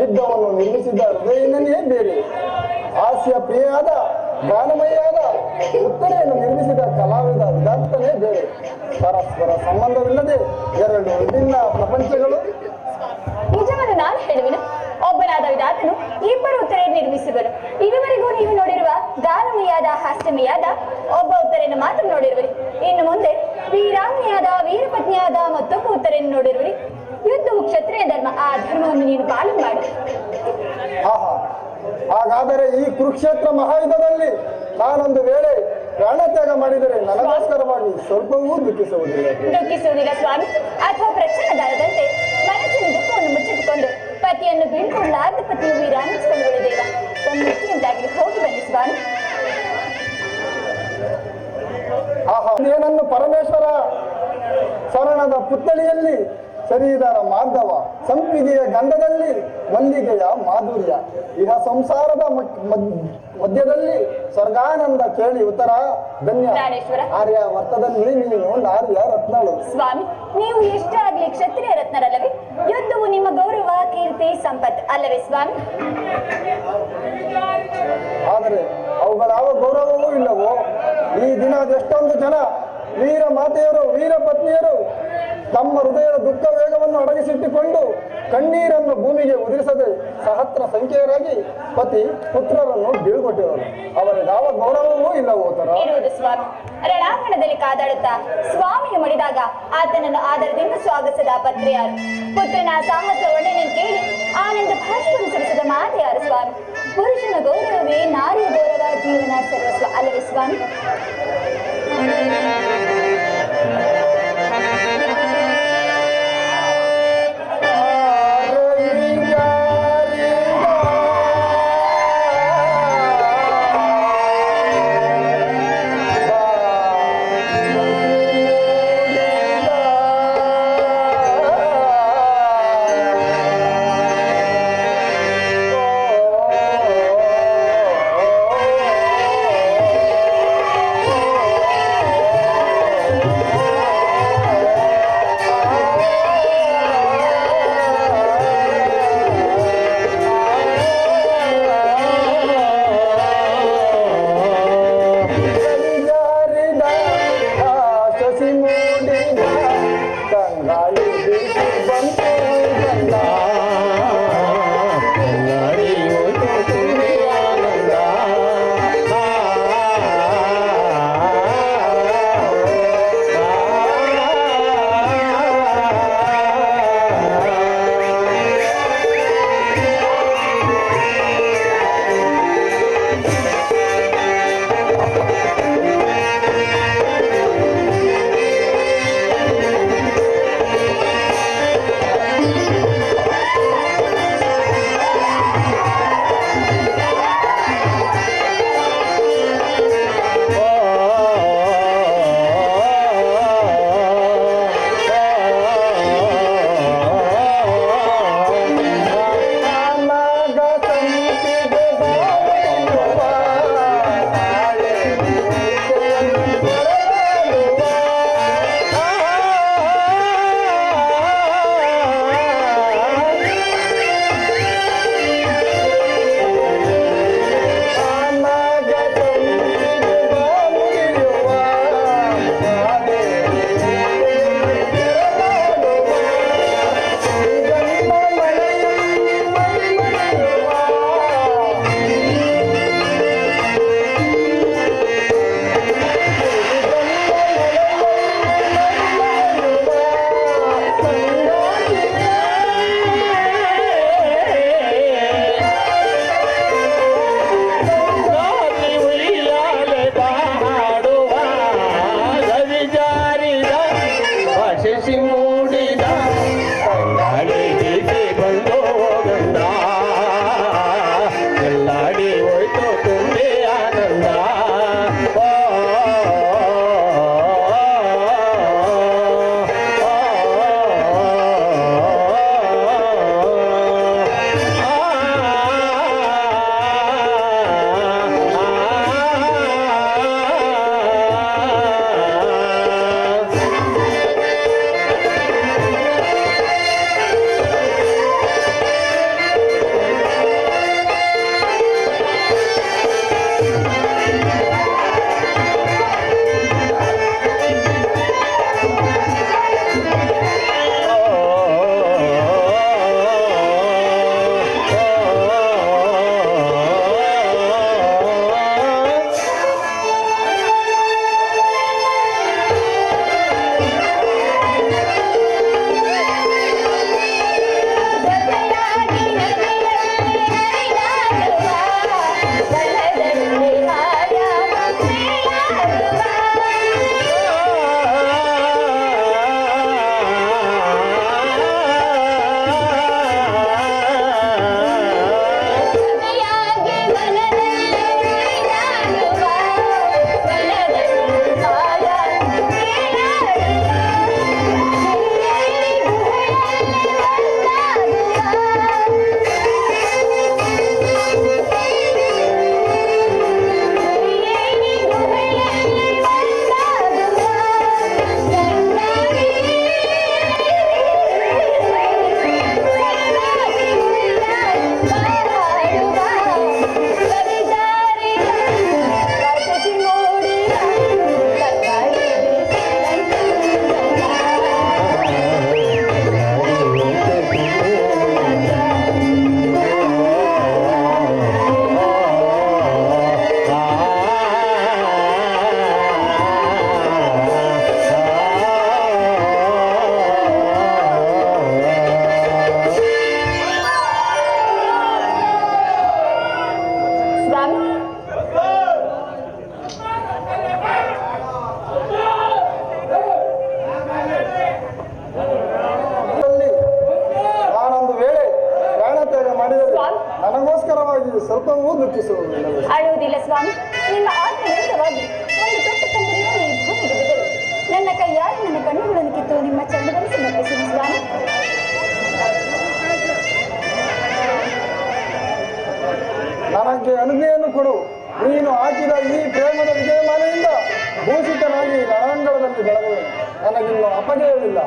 ಯುದ್ಧವನ್ನು ನಿರ್ಮಿಸಿದ ಹೃದಯನೇ ಬೇರೆ, ಹಾಸ್ಯ ಪ್ರಿಯಾದ ಗಾನಮಯಾದ ಉತ್ತರೆಯನ್ನು ನಿರ್ಮಿಸಿದ ಕಲಾವಿದ ವಿಧಾರ್ಥನೇ ಬೇರೆ. ಪರಸ್ಪರ ಸಂಬಂಧವಿಲ್ಲದೆ ಎರಡು ವಿಭಿನ್ನ ಪ್ರಪಂಚಗಳು. ನಿಜವನ್ನು ನಾನು ಹೇಳುವೆನು. ಒಬ್ಬನಾದ ವಿಧಾತನು ಇಬ್ಬರು ಉತ್ತರ ನಿರ್ಮಿಸುವರು. ಇದುವರೆಗೂ ನೀವು ನೋಡಿರುವ ಗಾನಮಯಾದ ಹಾಸ್ಯಮಯಾದ ಒಬ್ಬ ಉತ್ತರೆಯನ್ನು ಮಾತ್ರ ನೋಡಿರುವಿರಿ. ಇನ್ನು ಮುಂದೆ ವೀರಾಂಗಿಯಾದ ವೀರಪತ್ನಿಯಾದ ಮತ್ತೊಬ್ಬ ಉತ್ತರೆಯನ್ನು ನೋಡಿರುವಿರಿ. ಯುದ್ಧವು ಕ್ಷತ್ರಿಯ ಧರ್ಮ, ಆ ಧರ್ಮವನ್ನು ನೀನು ಪಾಲನೆ ಮಾಡು. ಆಹಾ, ಹಾಗಾದರೆ ಈ ಕುರುಕ್ಷೇತ್ರ ಮಹಾಯುದ್ಧದಲ್ಲಿ ನಾನೊಂದು ವೇಳೆ ಪ್ರಾಣತ್ಯಾಗ ಮಾಡಿದರೆ ನನಗೋಸ್ಕರವಾಗಿ ಸ್ವಲ್ಪವೂ ದುಃಖಿಸುವುದಿಲ್ಲ. ದುಃಖಿಸುವುದಿಲ್ಲ ಸ್ವಾಮಿ. ಅಥವಾ ಪ್ರಚನ್ನದಾರದಂತೆ ಮನಸ್ಸಿನ ದುಃಖವನ್ನು ಮುಚ್ಚಿಟ್ಟುಕೊಂಡು ಪತಿಯನ್ನು ಬೀಳ್ಕೊಳ್ಳಾರ್ದ ಪತಿಯು ವೀರಾಣಿಸಿಕೊಂಡು ಬಿಡಿದೇವ ಮುಖ್ಯಂತಾಗಿ ಹೋಗಿ ಬನ್ನಿ ಸ್ವಾಮಿ. ಆಹಾ, ಏನನ್ನು ಪರಮೇಶ್ವರ ಸ್ವರ್ಣದ ಪುತ್ಥಳಿಯಲ್ಲಿ ಶರೀರರ ಮಾರ್ಧವ, ಸಂಪಿಗೆಯ ಗಂಧದಲ್ಲಿ ಮಲ್ಲಿಗೆಯ ಮಾಧುರ್ಯ, ಇಹ ಸಂಸಾರದ ಮಧ್ಯದಲ್ಲಿ ಸ್ವರ್ಗಾನಂದ ಕೇಳಿ ಉತ್ತರ ಧನ್ಯ. ಪ್ರಾಣೇಶ್ವರ, ಆರ್ಯಾವರ್ತದಲ್ಲಿ ನೀನು ನಾರ್ಯ ರತ್ನಳು. ಸ್ವಾಮಿ, ನೀವು ಎಷ್ಟೇ ಆಗ್ಲಿ ಕ್ಷತ್ರಿಯ ರತ್ನರಲ್ಲವೇ? ಯುದ್ಧವು ನಿಮ್ಮ ಗೌರವ, ಕೀರ್ತಿ, ಸಂಪತ್ತು ಅಲ್ಲವೇ ಸ್ವಾಮಿ? ಆದರೆ ಅವುಗಳಾವ ಗೌರವವೂ ಇಲ್ಲವೋ? ಈ ದಿನ ಎಷ್ಟೊಂದು ಜನ ವೀರ ಮಾತೆಯರು, ವೀರ ಪತ್ನಿಯರು ತಮ್ಮ ಹೃದಯದ ದುಃಖ ವೇಗವನ್ನು ಅಡಗಿಸಿಟ್ಟುಕೊಂಡು ಕಣ್ಣೀರನ್ನು ಭೂಮಿಗೆ ಉದುರಿಸದೆ ಸಹಸ್ರ ಸಂಖ್ಯೆಯರಾಗಿ ಪತಿ ಪುತ್ರರನ್ನು ಬೀಳ್ಕೊಟ್ಟಿರುವರು. ಅವರಿಗಾವ ಗೌರವವೂ ಇಲ್ಲವೋ ತರ ಇರುವುದು ಸ್ವಾಮಿ. ರಣಾಂಗಣದಲ್ಲಿ ಕಾದಾಡುತ್ತಾ ಸ್ವಾಮಿಯು ಮಡಿದಾಗ ಆತನನ್ನು ಆದರದಿಂದ ಸ್ವಾಗತಿಸಿದ ಪತ್ನಿ ಯಾರು? ಪುತ್ರನ ಸಾಹಸ ಒಡೆಯನ್ನು ಕೇಳಿ ಆನಂದ ಭಾಷೆಯನ್ನು ಸುರಿಸಿದ ಮಾತೆ ಯಾರು ಸ್ವಾಮಿ? ಪುರುಷನ ಗೌರವವೇ ನಾರಿಯ ಗೌರವ, ಜೀವನ ಸರ್ವಸ್ವ ಅಲ್ಲವೇ ಸ್ವಾಮಿ? ಮಾಡಿದರೆ ಸ್ವಾಮಿ. ನನಗೋಸ್ಕರವಾಗಿ ಸ್ವಲ್ಪವೂ ದುಃಖಿಸುವುದಿಲ್ಲ. ಅಳುವುದಿಲ್ಲ ಸ್ವಾಮಿ. ನಿಮ್ಮ ಆಜ್ಞೆ ವಿರುದ್ಧವಾಗಿ ಒಂದು ದೊಡ್ಡ ಕಂಬಳಿಯು ಈ ಭೂಮಿಗೆ ಬಿದ್ದರು. ನನ್ನ ಕೈಯಾರೆ ನನ್ನ ಕಣ್ಣುಗಳನ್ನು ಕಿತ್ತು ನಿಮ್ಮ ಚರಣದಲ್ಲಿ ಸಮರ್ಪಿಸಿದ ಸ್ವಾಮಿ. ನನಗೆ ಅನುಜ್ಞೆಯನ್ನು ಕೊಡು. ನೀನು ಹಾಕಿದ ಈ ಪ್ರೇಮದ ವಿಜಯಮಾಲೆಯಿಂದ ಭೂಷಿತನಾಗಿ ರಣಾಂಗಣದಲ್ಲಿ ಬೆಳಗುವೆ. ನನಗಿನ್ನು ಅಪಜಯವಿಲ್ಲ.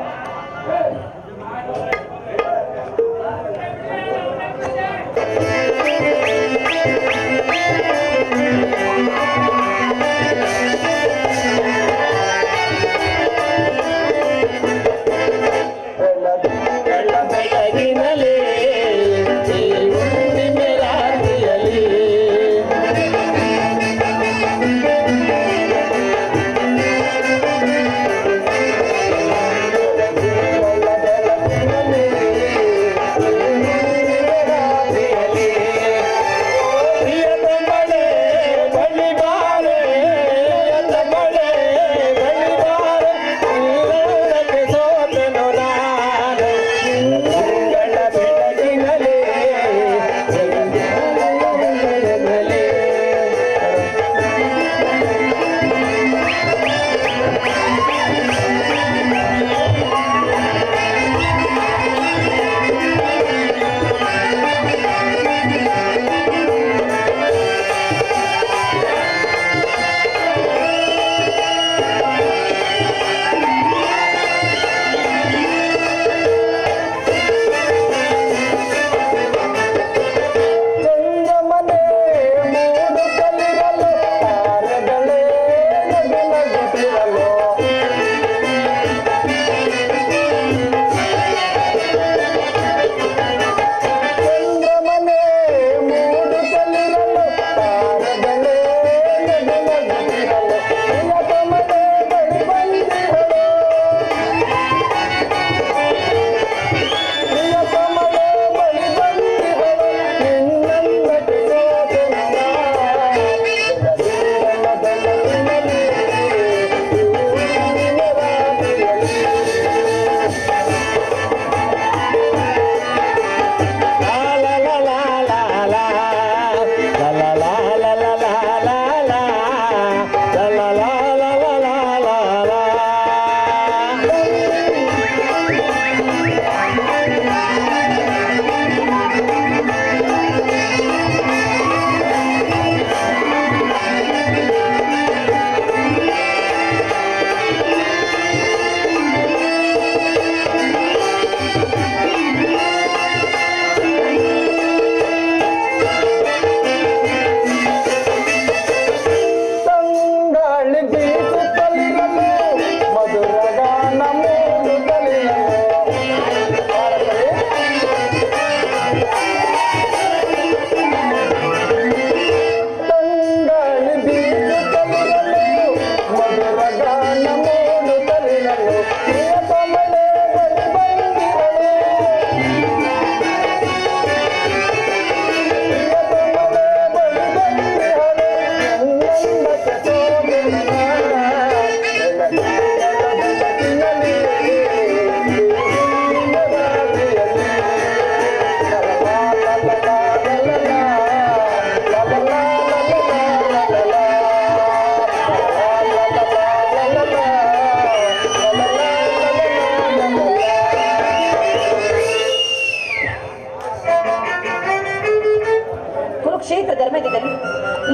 ಕುರುಕ್ಷೇತ್ರ ಧರ್ಮದಲ್ಲಿ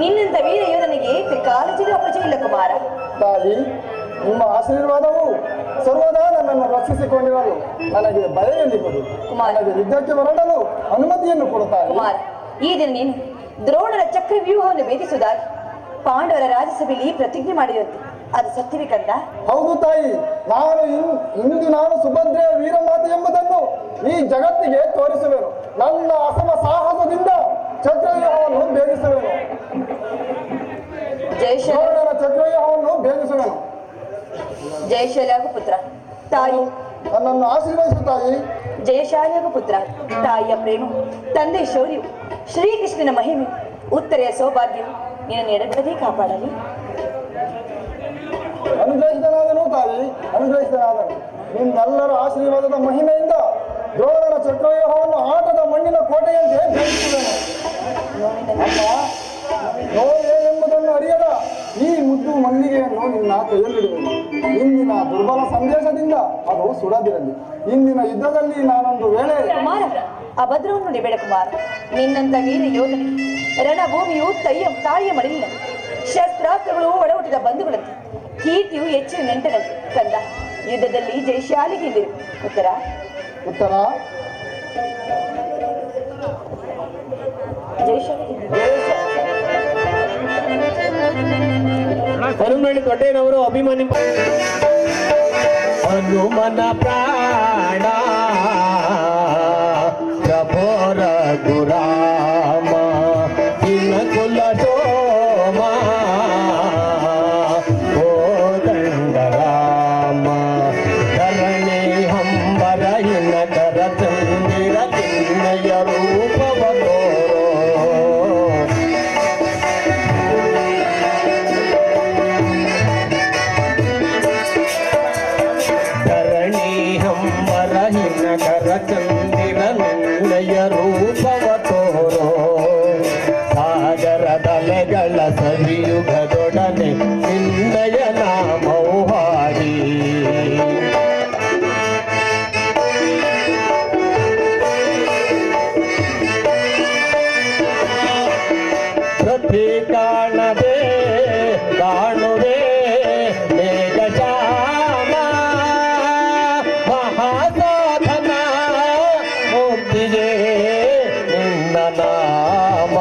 ನಿನ್ನಂತ ವೀರ ಯೋಧನಿಗೆ ಕಾಳಜಿಗೆ ಅಪಜಯ ಇಲ್ಲ ಕುಮಾರ. ತಾಯಿ, ನಿಮ್ಮ ಆಶೀರ್ವಾದವು ಸರ್ವದಾ ನನ್ನನ್ನು ರಕ್ಷಿಸಿಕೊಂಡಿರಲು ನನಗೆ ಭಯವೆಂದಿರುವುದು. ನನಗೆ ಯುದ್ಧಕ್ಕೆ ಹೊರಡಲು ಅನುಮತಿಯನ್ನು ಕೊಡುತ್ತಾರೆ. ಕುಮಾರ, ಈ ದಿನ ನೀನು ದ್ರೋಣರ ಚಕ್ರವ್ಯೂಹವನ್ನು ಭೇದಿಸುವುದಾಗಿ ಪಾಂಡವರ ರಾಜ್ಯಸಭೆಯಲ್ಲಿ ಪ್ರತಿಜ್ಞೆ ಮಾಡಿರುವಂತೆ ಅದು ಸತ್ಯವೇ ಕಂದ? ಹೌದು ತಾಯಿ, ಇಂದು ನಾನು ಸುಭದ್ರೆಯ ವೀರಮಾತೆ ಎಂಬುದನ್ನು ಈ ಜಗತ್ತಿಗೆ ತೋರಿಸುವೆನು. ನನ್ನ ಅಸಮ ಸಾಹಸದಿಂದ ಚಕ್ರವ್ಯೂಹವನ್ನು ಭೇದಿಸುವೆನು. ದ್ರೋಣರ ಚಕ್ರವ್ಯೂಹವನ್ನು ಭೇದಿಸುವೆನು. ಜಯಶಾಲಿಯಾಗು ಪುತ್ರ. ತಾಯಿ ನನ್ನನ್ನು ಆಶೀರ್ವದಿಸು ತಾಯಿ. ಜಯಶಾಲಿಯಾಗು ಪುತ್ರ. ತಾಯಿಯ ಪ್ರೇಮ, ತಂದೆ ಶೌರ್ಯ, ಶ್ರೀಕೃಷ್ಣನ ಮಹಿಮೆ, ಉತ್ತರೆಯ ಸೌಭಾಗ್ಯ ನಿನ್ನ ಎಡಗದೇ ಕಾಪಾಡಲಿ. ಅನುಗ್ರಹಿಸಿದನಾದನು ತಾಯಿ, ಅನುಗ್ರಹಿಸಿದನಾದನು. ನಿಮ್ಮೆಲ್ಲರ ಆಶೀರ್ವಾದದ ಮಹಿಮೆಯಿಂದ ದ್ರೋಣರ ಚಕ್ರವ್ಯೂಹವನ್ನು ಆಟದ ಮಣ್ಣಿನ ಕೋಟೆಯಂತೆ ದುರ್ಬಲ ಸಂದೇಶದಿಂದ ಅದು ಸುಡದಿರಲಿ. ಇಂದಿನ ಯುದ್ಧದಲ್ಲಿ ನಾನೊಂದು ವೇಳೆ ಕುಮಾರ, ಅಭದ್ರವನ್ನು ನುಡಿಬೇಡ ಕುಮಾರ. ನಿನ್ನಂತ ವೀರ ಯೋಧನಿಗೆ ರಣಭೂಮಿಯು ತಾಯಿಯ ಮಡಿಲಿನ ಶಸ್ತ್ರಾಸ್ತ್ರಗಳು ಒಡಹುಟ್ಟಿದ ಬಂಧುಗಳಂತೆ, ಕೀರ್ತಿಯು ಹೆಚ್ಚಿನ ನೆಂಟರಂತೆ. ಕಂದ, ಯುದ್ಧದಲ್ಲಿ ಜಯಶಾಲಿಗಿದ್ದಿರು. ಉತ್ತರ ಉತ್ತರ ಹನುಮಂತ ದೊಡ್ಡನವರು ಅಭಿಮಾನಿ ಹನುಮನ ಪ್ರಾಣ ಪ್ರಭೋರ ಗುರಾಮ ಇನ್ನ ಕುಲ ಸೋಮ ಓ ದಂಡರಾಮ ಧರಣಿ ಹಂಬರ ಇನ್ನ ಕರ ಚಂದಿರ ಚಿನ್ನಯ ರೂಪವ ತೋರೋ ಕರ ಚಂದಿರ ನಿನ್ನಯ ರೂಪವ ತೋರೋ ಸಾಗರದಲೆಗಳ ಸವಿಯುಗದೊಡನೆ ನಿನ್ನಯ ನಾಮವು ಹಾಡಿ ಪ್ರತಿ ಕಾಣದೆ ಕಾಣುವೆ ಮೇಘಶ್ಯಾಮ ಮಹಾಸಾಧನ ಮುಕ್ತಿಗೆ ನಿನ್ನ ನಾಮ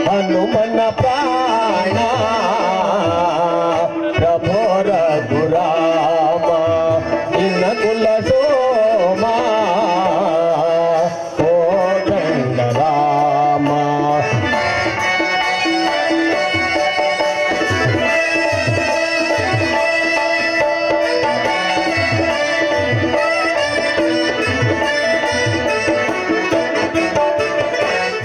ಹನುಮನ ಪ್ರಾಣ ಪ್ರಭೋರ ಗುರಾಮ ಇನ್ನ ಕುಲ ಸೋಮ ಓ ದಂಡರಾಮ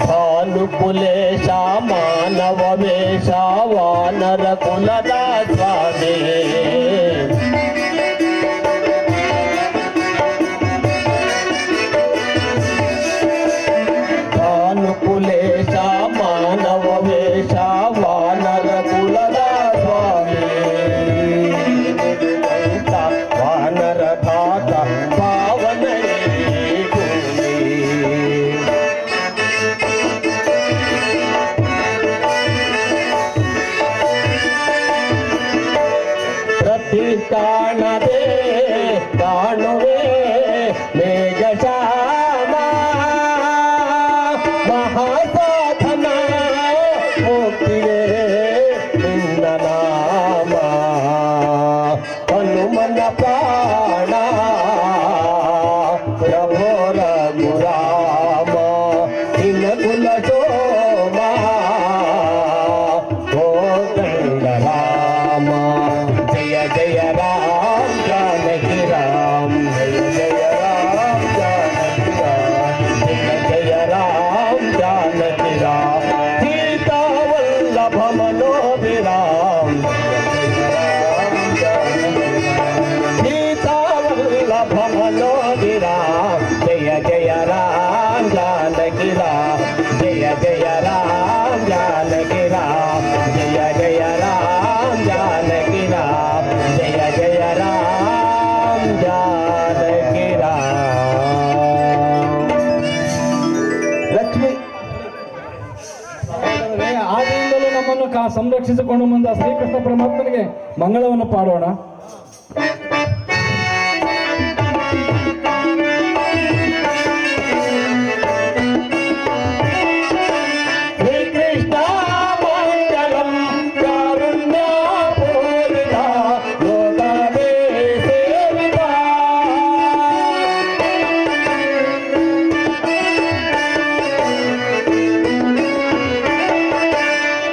ಭಾನುಕುಲೇಶ ಮಾನವ ವೇಷ ವಾನರ ಕುಲದ ಸ್ವಾಮಿ ಭಾನುಕುಲೇಶ ಮಾನವ ವೇಷ ವಾನರ ಕುಲದ ಸ್ವಾಮಿ ವಾನರ ಘಾತ ಪಾವನ ಕಾಣದೆ ಕಾಣುವೆ ಮೇಘಶ್ಯಾಮ ಮಹಾಸಾಧನ ಮುಕ್ತಿಗೆ ನಿನ್ನ ನಾಮ ಹನುಮನ ಪ್ರಾಣ ಪ್ರಭೋರ ಗುರಾಮ ನಿನ್ನ ಕುಲ ಸೋಮ ಓ ದಂಡರಾಮ ಜಯ ಜಯ ರಾಮ ಜಾನಕಿ ರಾಮ ಜಯ ಜಯ ರಾಮ ಜಾನಕಿ ರಾಮ ಜಯ ಜಯ ರಾಮ ಜಾನಕಿ ರಾಮ ಸೀತಾ ವಲ್ಲಭ ಮನೋಭಿರಾಮ ಸೀತಾ ವಲ್ಲಭ ಮನೋಭಿರಾಮ ಜಯ ಜಯ ರಾಮ ಜಾನಕಿ ರಾಮ ಜಯ ಜಯ ರಾಮ ಜಾನಕಿ ರಾಮ ಜಯ ಜಯ ರಾಮ ಜಾನಕಿ ರಾಮ ಜಯ ಜಯ ರಾಮ ಜಾನಕಿ ರಾಮ. ಲಕ್ಷ್ಮಿ ಆದಿಂದಲೂ ನಮ್ಮನ್ನು ಸಂರಕ್ಷಿಸಿಕೊಂಡು ಬಂದ ಶ್ರೀಕೃಷ್ಣ ಪರಮಾತ್ಮನಿಗೆ ಮಂಗಳವನ್ನು ಪಾಡೋಣ. ಶ್ರೀಕೃಷ್ಣ ಮಂಗಲಂ ಕಾರುಣ್ಯ ಪೂರಿತ ಲೋಕವೇ ಸೇವಿತ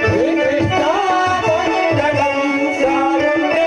ಶ್ರೀಕೃಷ್ಣ ಮಂಗಲಂ ಕಾರುಣ್ಯ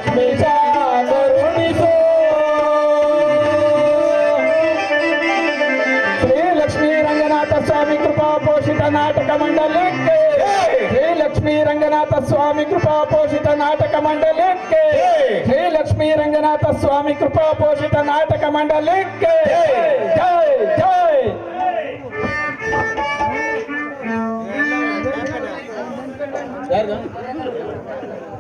ಲಕ್ಷ್ಮೀಶ ಕರುಣಿಸೋ ಶ್ರೀ ಲಕ್ಷ್ಮೀ ರಂಗನಾಥ ಸ್ವಾಮಿ ಕೃಪಾ ಪೋಷಿತ ನಾಟಕ ಮಂಡಲಕ್ಕೆ ಶ್ರೀ ಲಕ್ಷ್ಮೀ ರಂಗನಾಥ ಸ್ವಾಮಿ ಕೃಪಾ ಪೋಷಿತ ನಾಟಕ ಮಂಡಲಕ್ಕೆ ಶ್ರೀ ಲಕ್ಷ್ಮೀ ರಂಗನಾಥ ಸ್ವಾಮಿ ಕೃಪಾ ಪೋಷಿತ ನಾಟಕ ಮಂಡಲಕ್ಕೆ ಜೈ ಜೈ. ಯಾರ್ದು?